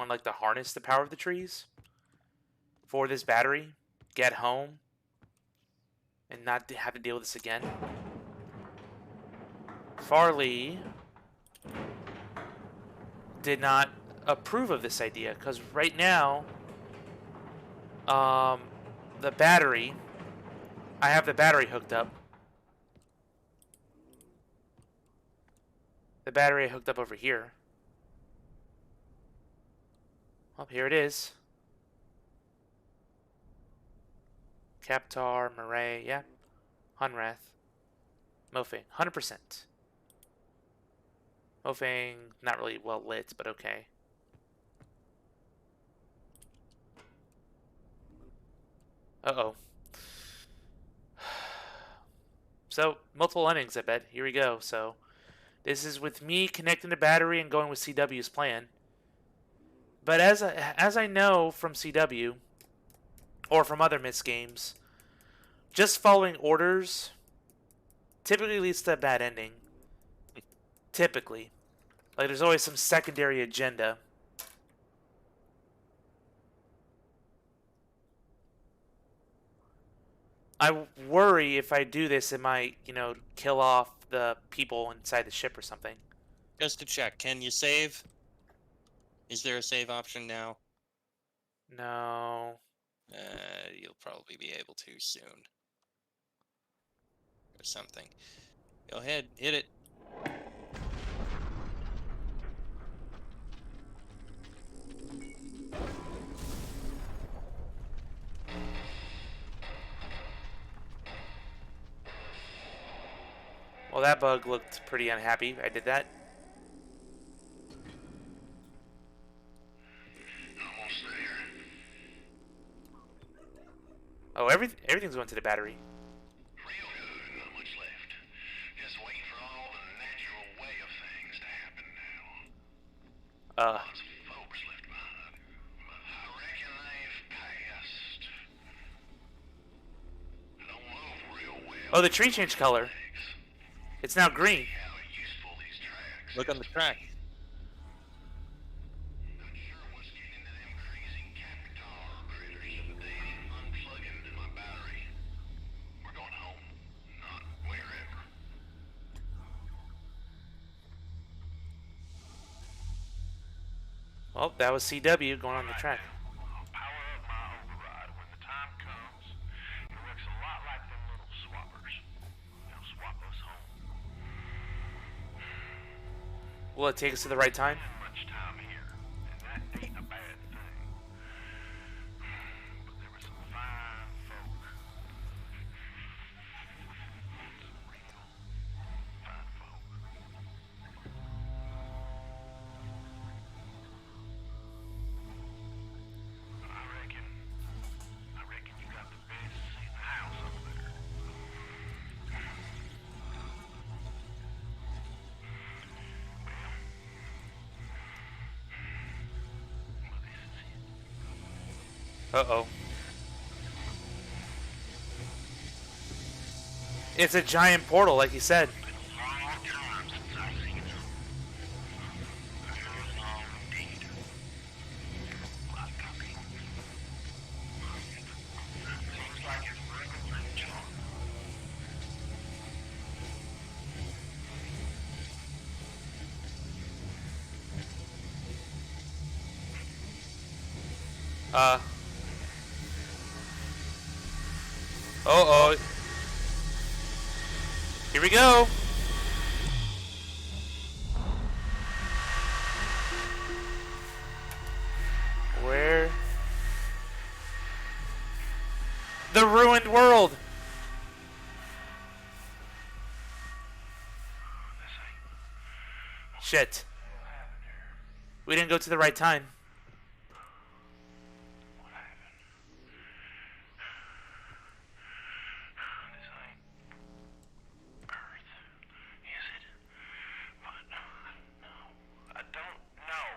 like to harness the power of the trees for this battery, get home, and not have to deal with this again. Farley did not approve of this idea because right now, the battery, I have the battery hooked up. The battery I hooked up over here. Well, here it is. Kaptar, Murray, yeah. Hunrath. Mofang, 100%. Mofang, not really well lit, but okay. Uh-oh. So, multiple endings, I bet. Here we go. So, this is with me connecting the battery and going with CW's plan. But as I know from CW, or from other Myths games, just following orders typically leads to a bad ending. Typically. Like, there's always some secondary agenda. I worry if I do this, it might, kill off the people inside the ship or something. Just to check, can you save? Is there a save option now? No. You'll probably be able to soon. Or something. Go ahead, hit it. Well, that bug looked pretty unhappy. I did that. Almost there. Oh, everything's going to the battery. Real good. Not much left. Just waiting for all the natural way of things to happen now. Lots of folks left behind. But I reckon they've passed. I don't move real well. Oh, the tree changed color. It's now green. How useful these tracks. Look on the track. Not sure what's getting into them crazy Capitar critters, but they ain't unplugging my battery. We're going home, not wherever. Well, that was CW going on the track. I'll power up my override when the time comes. It works a lot like them little swappers. They'll swap us home. Will it take us to the right time? Much time here, and that ain't a bad thing. But there were some fine folk. Some real fine folk. I reckon you got the best seat in the house up there. Well, this is it. Uh-oh. It's a giant portal, like you said. Been a long time since I've seen them. Very long indeed. Black copy. Seems like it's regular charm. Uh-oh. Here we go. Where? The ruined world. This ain't Shit. what happened here. We didn't go to the right time. What happened? This ain't Earth, is it? But no, I don't know.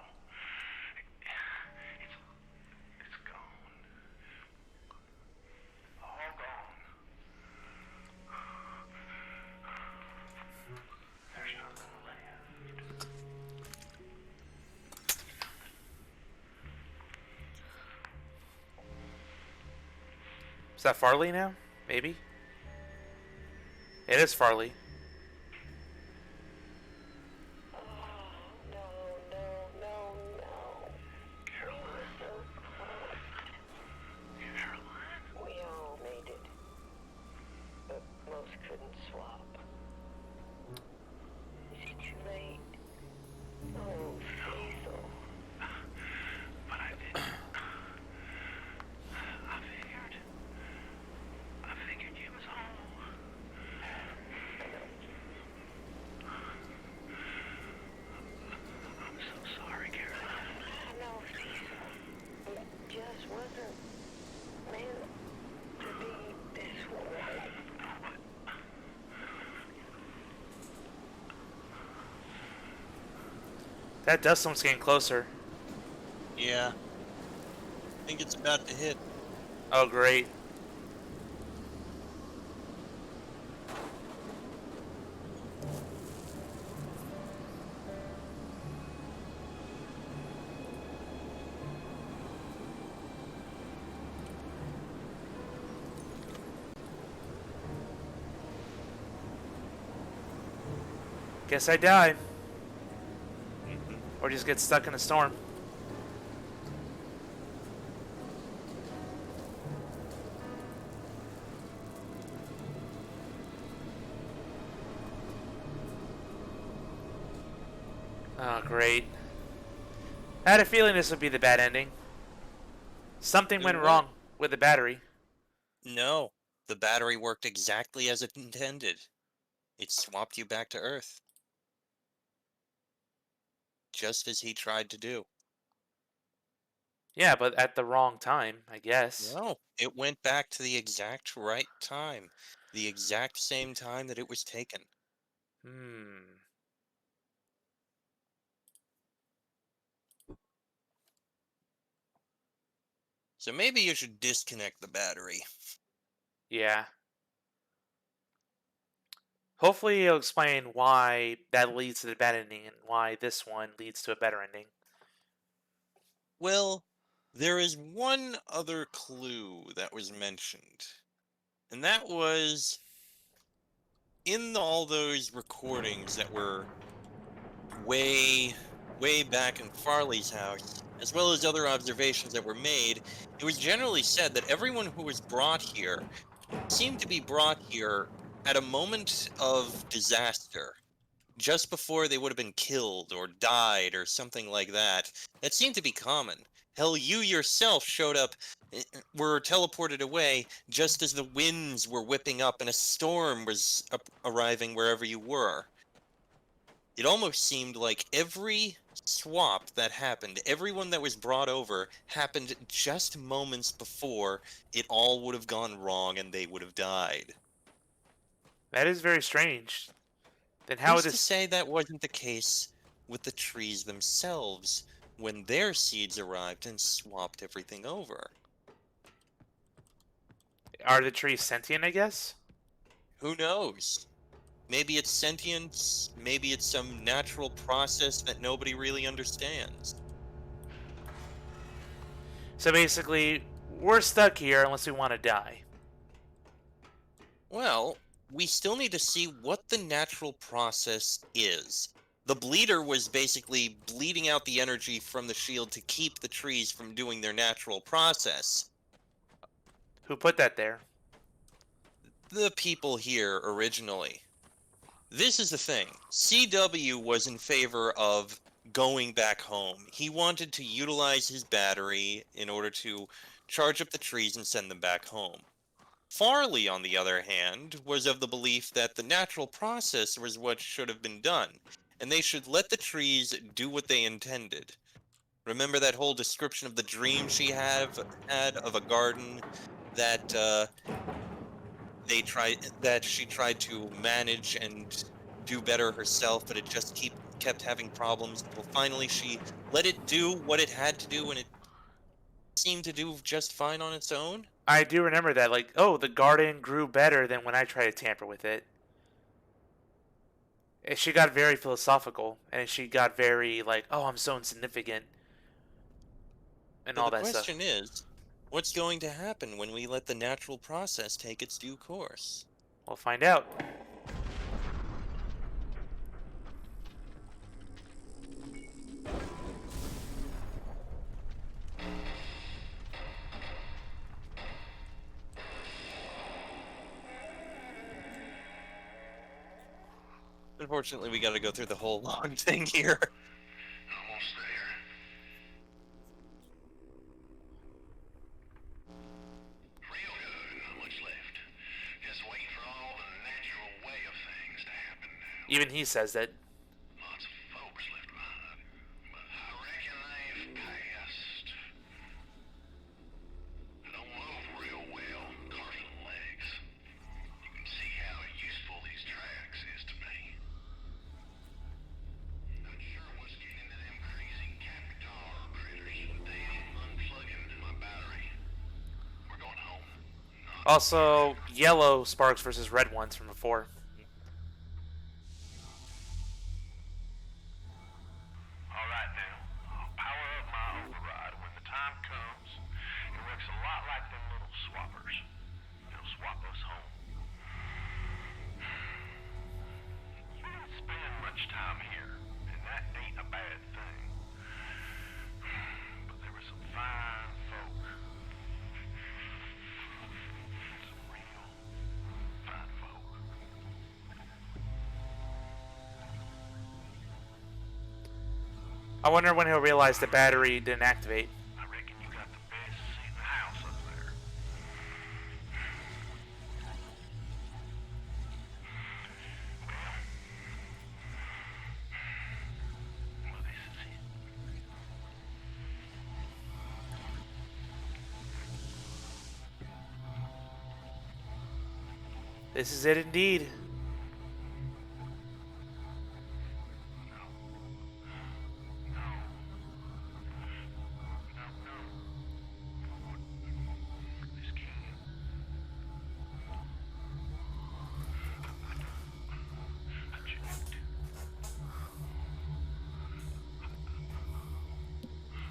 Is that Farley now? Maybe? It is Farley. We all made it, but most couldn't swap. Is it too late? Oh, Cecil. But I figured you was home. I'm so sorry, Caroline. I know, Cecil. It just wasn't meant to be this way. That dust storm's getting closer. Yeah. I think it's about to hit. Oh, great. Guess I die. Or just get stuck in a storm. Oh, great. I had a feeling this would be the bad ending. Something went wrong with the battery. No, the battery worked exactly as it intended. It swapped you back to Earth. Just as he tried to do. Yeah, but at the wrong time, I guess. No, it went back to the exact right time. The exact same time that it was taken. Hmm. So maybe you should disconnect the battery. Yeah. Hopefully it'll explain why that leads to the bad ending and why this one leads to a better ending. Well, there is one other clue that was mentioned. And that was in all those recordings that were way, way back in Farley's house, as well as other observations that were made, it was generally said that everyone who was brought here seemed to be brought here at a moment of disaster, just before they would have been killed or died or something like that. That seemed to be common. Hell, you yourself showed up, were teleported away just as the winds were whipping up and a storm was arriving wherever you were. It almost seemed like every swap that happened, everyone that was brought over, happened just moments before it all would have gone wrong and they would have died. That is very strange. Then how would Who's to this... say that wasn't the case with the trees themselves when their seeds arrived and swapped everything over? Are the trees sentient, I guess? Who knows? Maybe it's sentience, maybe it's some natural process that nobody really understands. So basically, we're stuck here unless we want to die. Well, we still need to see what the natural process is. The bleeder was basically bleeding out the energy from the shield to keep the trees from doing their natural process. Who put that there? The people here originally. This is the thing. CW was in favor of going back home. He wanted to utilize his battery in order to charge up the trees and send them back home. Farley, on the other hand, was of the belief that the natural process was what should have been done, and they should let the trees do what they intended. Remember that whole description of the dream she had of a garden that she tried to manage and do better herself, but it just kept having problems. Well, finally she let it do what it had to do, and it seemed to do just fine on its own. I do remember that, like, oh, the garden grew better than when I tried to tamper with it. And she got very philosophical, and she got very, like, oh, I'm so insignificant, and So all the that stuff. question is, What's going to happen when we let the natural process take its due course? We'll find out. Unfortunately, we gotta go through the whole long thing here. Almost there. Real good. Not much left. Just waiting for all the natural way of things to happen now. Even he says that. Lots of folks left behind, but I reckon they've passed. I don't move real well, carving legs. You can see how useful these tracks is to me. Not sure what's getting into them crazy Capitar critters, but they ain't unplugging my battery. We're going home. Also, yellow sparks versus red ones from before. All right now, I'll power up my override. When the time comes, it works a lot like them little swappers. It'll swap us home. You didn't spend much time here, and that ain't a bad thing. But there were some fine folk. Some real fine folk. I wonder when he'll realize the battery didn't activate. I reckon you got the best seat in the house up there. Well, this is it. This is it indeed. This can't. I checked.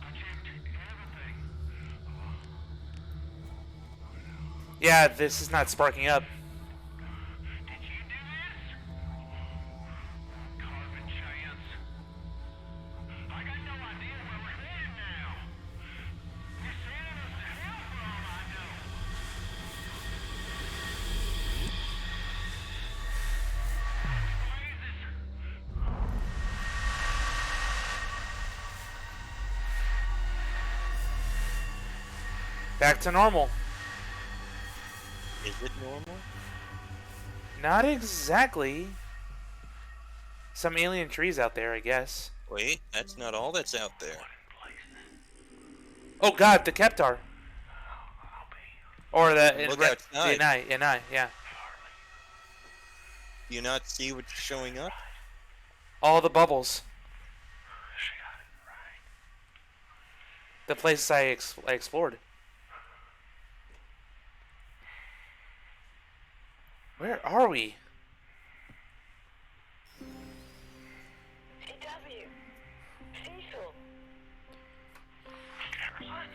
I checked everything. Yeah, this is not sparking up. Did you do this? Carving chance. I got no idea where we're headed now. You're sending us to hell for all I know. Back to normal. Is it normal? Not exactly. Some alien trees out there, I guess. Wait, that's not all that's out there. Oh god, the Keptar. Or the Look the outside. NI, yeah. Do you not see what's showing up? All the bubbles. She got it right. The places I explored. Where are we? CW. Cecil. Caroline.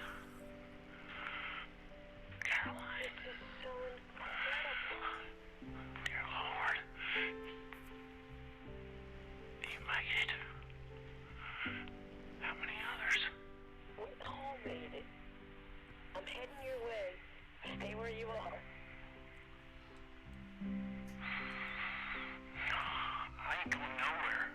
Caroline. This is so incredible. Dear Lord. You made it. How many others? We all made it. I'm heading your way. Stay where you are. I ain't going nowhere.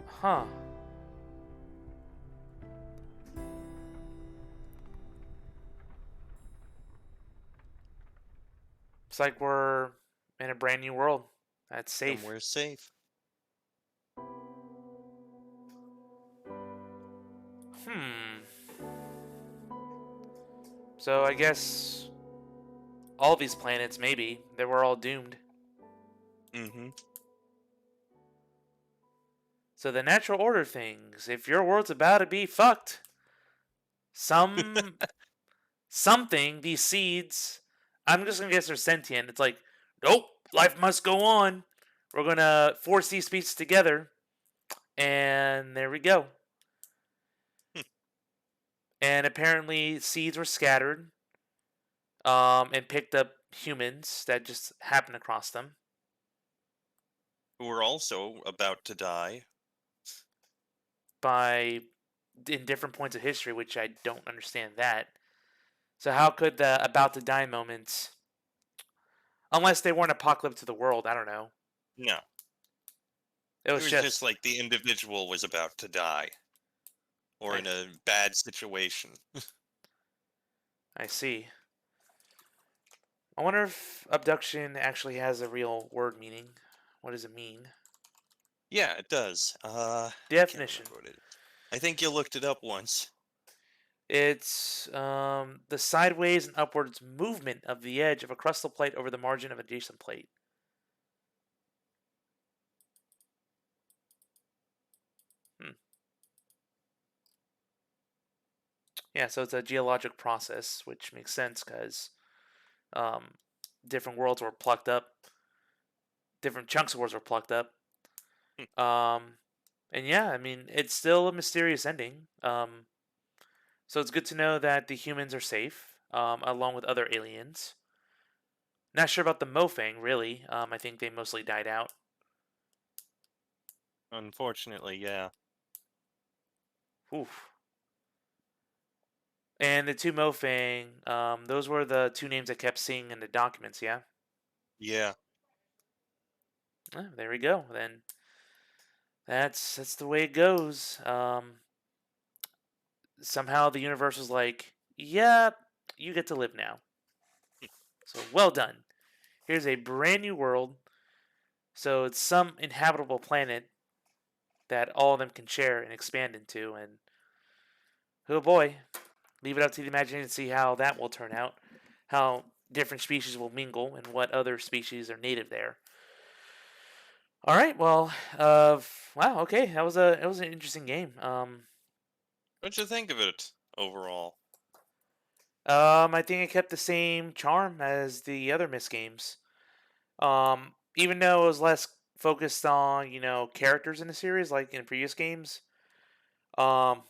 Huh. Looks like we're in a brand new world. That's safe. Somewhere safe. Hmm. So I guess all these planets, maybe, they were all doomed. Mm-hmm. So the natural order things, if your world's about to be fucked, some something, these seeds, I'm just gonna guess they're sentient. It's like, nope, life must go on. We're gonna force these species together, and there we go. And apparently, seeds were scattered, and picked up humans that just happened across them Who are also about to die. by in different points of history, which I don't understand that. So how could the about to die moments, unless they weren't apocalypse to the world, I don't know. No. It It was was just just, like the individual was about to die. Or I, in a bad situation. I see. I wonder if abduction actually has a real word meaning. What does it mean? Yeah, it does. I can't Definition. remember what it is. I think you looked it up once. It's the sideways and upwards movement of the edge of a crustal plate over the margin of an adjacent plate. Hmm. Yeah, so it's a geologic process, which makes sense because um, different worlds were plucked up, different chunks of worlds were plucked up. Hmm. Um, and yeah, I mean, it's still a mysterious ending. So it's good to know that the humans are safe, along with other aliens. Not sure about the Mofang, really. I think they mostly died out. Unfortunately, yeah. Oof. And the two Mofang, those were the two names I kept seeing in the documents, yeah? Yeah. Oh, there we go. Then that's the way it goes. Somehow the universe was like, yeah, you get to live now. So well done. Here's a brand new world. So it's some inhabitable planet that all of them can share and expand into. And oh boy, leave it up to the imagination to see how that will turn out. How different species will mingle and what other species are native there. All right, well, wow, okay, it was an interesting game. What'd you think of it overall? I think it kept the same charm as the other Myst games. Even though it was less focused on characters in the series like in previous games. Um,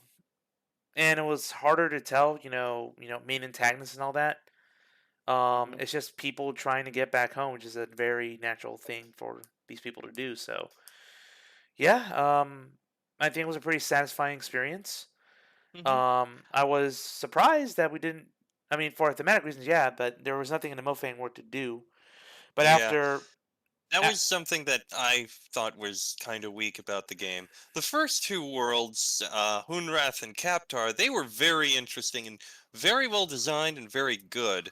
and it was harder to tell, main antagonists and all that. Hmm. It's just people trying to get back home, which is a very natural thing for these people to do. So, yeah, I think it was a pretty satisfying experience. Hmm. I was surprised that we didn't. I mean, for thematic reasons, yeah, but there was nothing in the Mofang world to do. But Yeah. after, That a- was something that I thought was kind of weak about the game. The first two worlds, Hunrath and Kaptar, they were very interesting and very well designed and very good.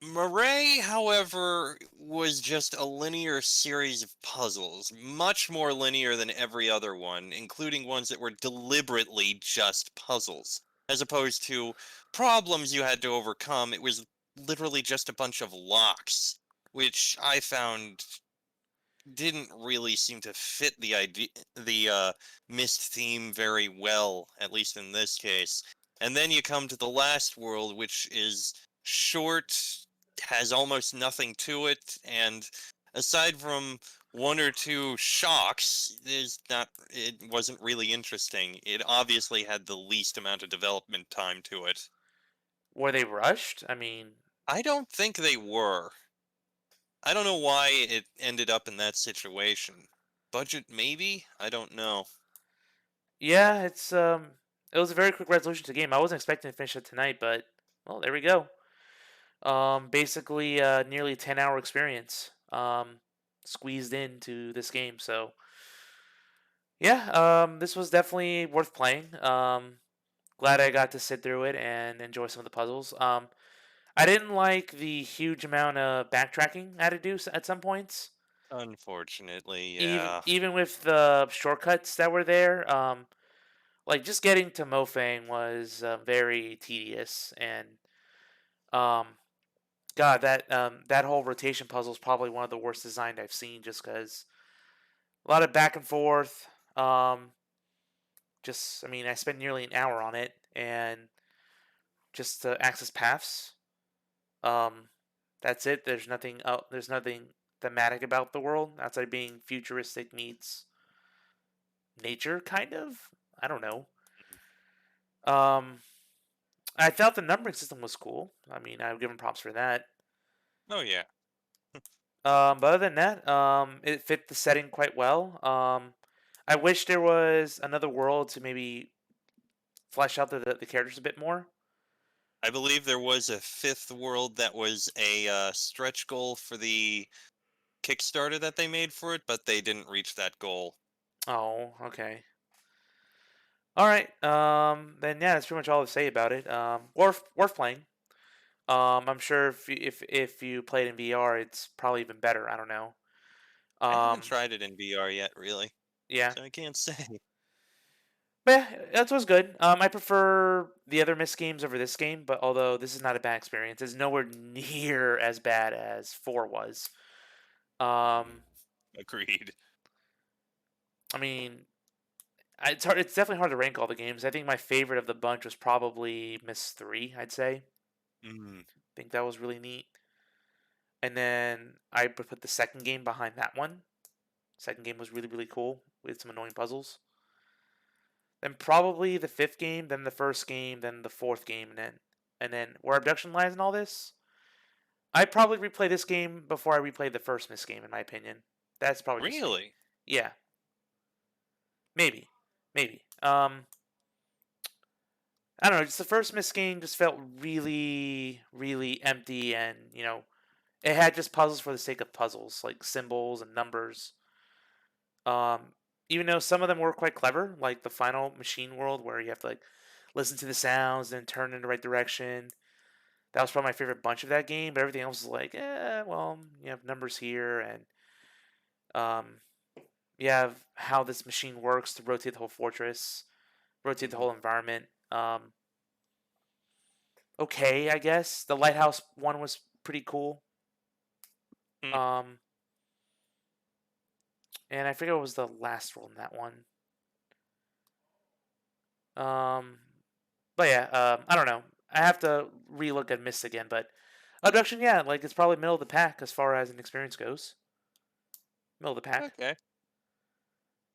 Murray, however, was just a linear series of puzzles, much more linear than every other one, including ones that were deliberately just puzzles. As opposed to problems you had to overcome, it was literally just a bunch of locks, which I found didn't really seem to fit the Mist theme very well, at least in this case. And then you come to the last world, which is short, has almost nothing to it, and aside from one or two shocks, it wasn't really interesting. It obviously had the least amount of development time to it. were they rushed? I mean, I don't think they were. I don't know why it ended up in that situation. Budget, maybe? I don't know. yeah, it was a very quick resolution to the game. I wasn't expecting to finish it tonight, but well, there we go. Basically, nearly 10-hour experience. Squeezed into this game. So yeah, this was definitely worth playing. Glad I got to sit through it and enjoy some of the puzzles. I didn't like the huge amount of backtracking I had to do at some points. Unfortunately, Even yeah. even with the shortcuts that were there, like just getting to Mofang was very tedious, and um, God, that whole rotation puzzle is probably one of the worst designed I've seen, just because a lot of back and forth. Just I mean, I spent nearly an hour on it, and just to access paths. Um, that's it. There's nothing. There's nothing thematic about the world outside being futuristic meets nature, kind of. I don't know. Um, I thought the numbering system was cool. I mean, I would give him props for that. Oh yeah. But other than that, it fit the setting quite well. I wish there was another world to maybe flesh out the characters a bit more. I believe there was a fifth world that was a stretch goal for the Kickstarter that they made for it, but they didn't reach that goal. Oh, okay. All right. Then yeah, that's pretty much all to say about it. Worth playing. I'm sure if you played in VR, it's probably even better. I don't know. I haven't Um, tried it in VR yet, really, yeah, so I can't say. but yeah, that was good. I prefer the other Myst games over this game, but although this is not a bad experience, it's nowhere near as bad as 4 was. Um, Agreed. I mean, it's hard. It's definitely hard to rank all the games. I think my favorite of the bunch was probably Myst 3. I'd say. Mm, I think that was really neat. And then I would put the second game behind that one. Second game was really cool with some annoying puzzles. Then probably the fifth game, then the first game, then the fourth game, and then where Abduction lies in all this. I'd probably replay this game before I replay the first Myst game, in my opinion. That's probably just me. really? Yeah, maybe, maybe. I don't know. Just the first Myst game just felt really empty, and it had just puzzles for the sake of puzzles, like symbols and numbers. Um, Even though some of them were quite clever, like the final machine world where you have to like listen to the sounds and turn in the right direction. That was probably my favorite bunch of that game. But everything else was like, well, you have numbers here, and um, you have how this machine works to rotate the whole fortress, rotate the Mm, whole environment. Okay, I guess the lighthouse one was pretty cool. mm, Um, and I forget what was the last world in that one. Um, but yeah, I don't know. I have to relook at Mist again, but Abduction, yeah, like it's probably middle of the pack as far as an experience goes. Middle of the pack. okay.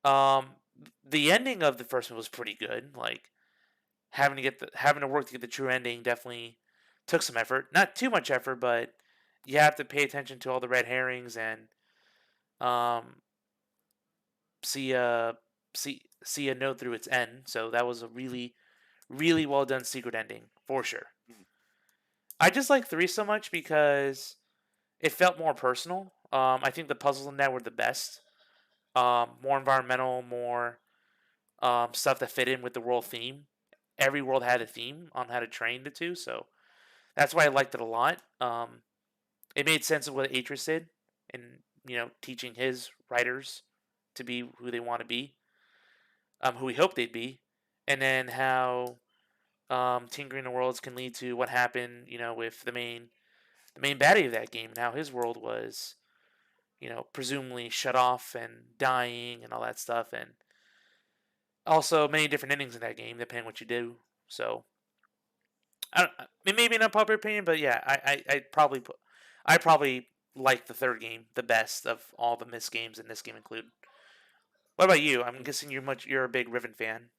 Um, the ending of the first one was pretty good. Like having to work to get the true ending definitely took some effort. Not too much effort, but you have to pay attention to all the red herrings and um see a note through its end. So that was a really well done secret ending for sure. Mm, I just like 3 so much because it felt more personal. I think the puzzles in that were the best. More environmental, more stuff that fit in with the world theme. Every world had a theme on how to train the two, so that's why I liked it a lot. It made sense of what Atris did, and teaching his writers to be who they want to be, who we hope they'd be, and then how tinkering the worlds can lead to what happened, with the main baddie of that game, and how his world was, presumably shut off and dying and all that stuff, and also many different endings in that game depending on what you do. So, I don't, it may be an unpopular opinion, but yeah, I probably like the third game the best of all the Myst games, and this game included. What about you? I'm mm. guessing you're a big Riven fan.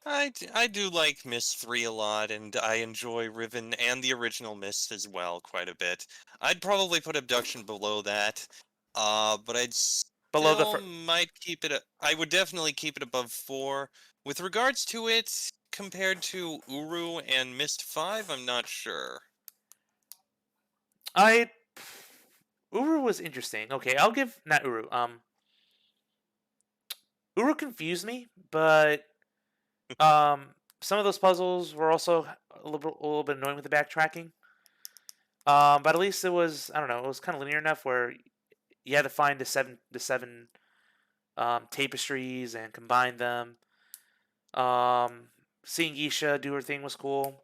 I do like Myst 3 a lot, and I enjoy Riven and the original Myst as well quite a bit. I'd probably put Abduction below that, but I'd Below the still might keep it. I would definitely keep it above 4. With regards to it, compared to Uru and Myst 5, I'm not sure. I Uru was interesting. Okay, I'll give not Uru. Uru confused me, but some of those puzzles were also a little bit annoying with the backtracking. But at least it was, I don't know, it was kind of linear enough where you had to find the seven tapestries and combine them. Seeing Isha do her thing was cool.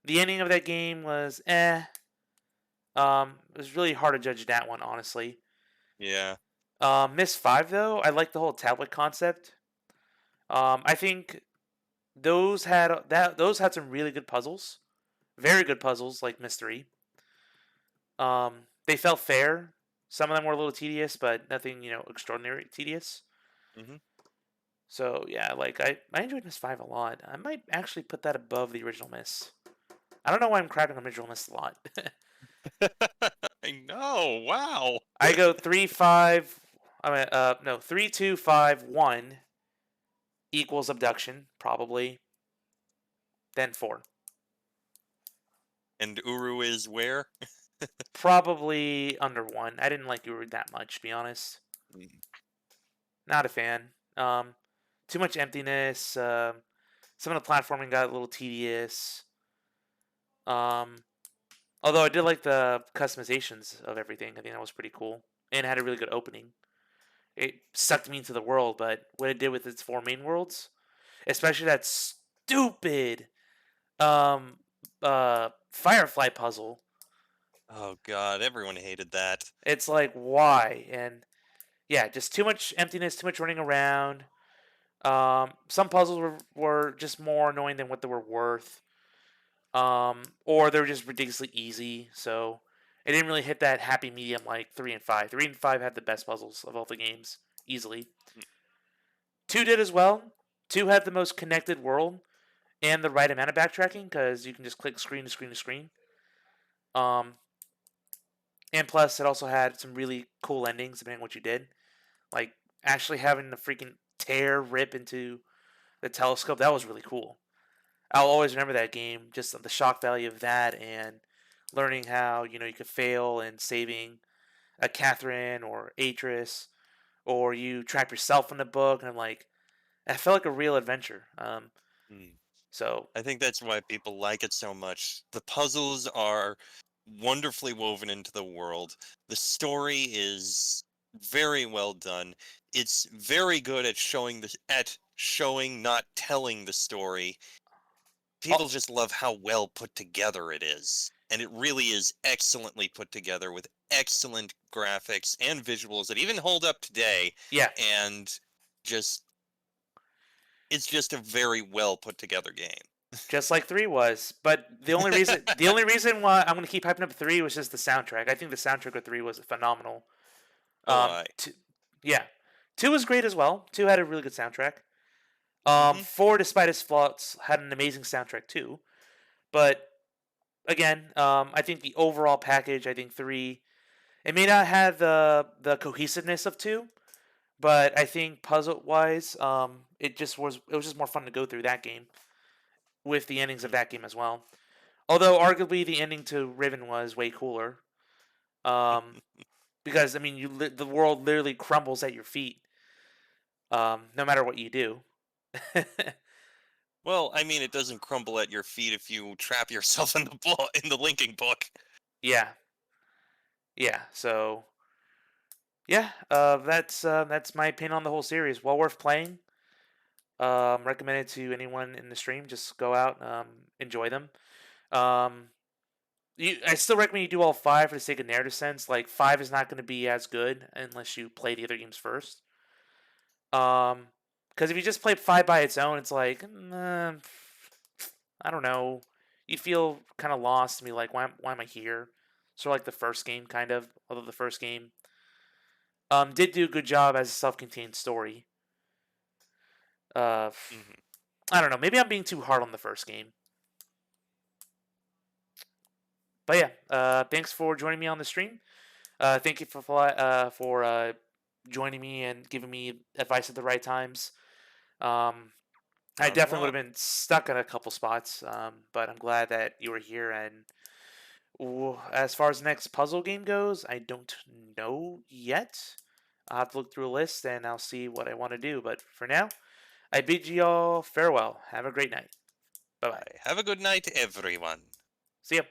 The ending of that game was eh. It was really hard to judge that one, honestly. Yeah. Miss Five though, I like the whole tablet concept. I think those had some really good puzzles, very good puzzles like Mystery. They felt fair. Some of them were a little tedious, but nothing extraordinary tedious. Hmm. So yeah, like I enjoyed Miss Five a lot. I might actually put that above the original Miss. I don't know why I'm crapping on original Miss a lot. I know. Wow. I go 3-5. I mean, no, 3-2-5-1 equals abduction probably. Then 4. And Uru is where? Probably under 1. I didn't like Uru that much, to be honest. Mm. Not a fan. Too much emptiness. Some of the platforming got a little tedious. Although I did like the customizations of everything. I think that was pretty cool. And it had a really good opening. It sucked me into the world, but what it did with its 4 main worlds, especially that stupid um Firefly puzzle. Oh God, everyone hated that. It's like why? And yeah, just too much emptiness, too much running around. Some puzzles were just more annoying than what they were worth. Or they were just ridiculously easy. So it didn't really hit that happy medium like 3 and 5. 3 and 5 had the best puzzles of all the games, easily. 2 did as well. 2 had the most connected world and the right amount of backtracking because you can just click screen to screen to screen. Um, and plus, it also had some really cool endings depending on what you did. Like actually having the freaking tear rip into the telescope. That was really cool. I'll always remember that game, just the shock value of that and learning how, you could fail and saving a Catherine or Atris, or you trap yourself in the book. And I'm like, that felt like a real adventure. Mm. So, I think that's why people like it so much. The puzzles are wonderfully woven into the world. The story is very well done. It's very good at showing, not telling the story. oh, People just love how well put together it is. And it really is excellently put together with excellent graphics and visuals that even hold up today. yeah, And just it's just a very well put together game. just like 3 was. But the only reason why I'm going to keep hyping up 3 was just the soundtrack. I think the soundtrack of 3 was phenomenal. Oh, I. Yeah. 2 was great as well. 2 had a really good soundtrack. Mm-hmm. 4, despite its flaws, had an amazing soundtrack too. But again, I think the overall package, I think 3, it may not have the cohesiveness of 2, but I think puzzle wise, it was just more fun to go through that game with the endings of that game as well. Although arguably the ending to Riven was way cooler, um, because I mean the world literally crumbles at your feet, no matter what you do. Well, I mean, it doesn't crumble at your feet if you trap yourself in the linking book. Yeah, yeah. So yeah, that's my opinion on the whole series. Well worth playing. Recommended to anyone in the stream. Just go out, enjoy them. Um, I still recommend you do all 5 for the sake of narrative sense. Like 5 is not going to be as good unless you play the other games first. Because if you just play 5 by its own, it's like I don't know. You feel kind of lost to me. Like why am I here? Sort of like the first game, kind of. Although the first game did do a good job as a self-contained story. Uh, Hmm. I don't know. Maybe I'm being too hard on the first game. But yeah, thanks for joining me on the stream. Thank you for joining me and giving me advice at the right times. I Not a definitely would problem. have been stuck in a couple spots, but I'm glad that you were here. And as far as the next puzzle game goes, I don't know yet. I'll have to look through a list and I'll see what I want to do. But for now, I bid you all farewell. Have a great night. Bye bye. Bye. Have a good night, everyone. See ya.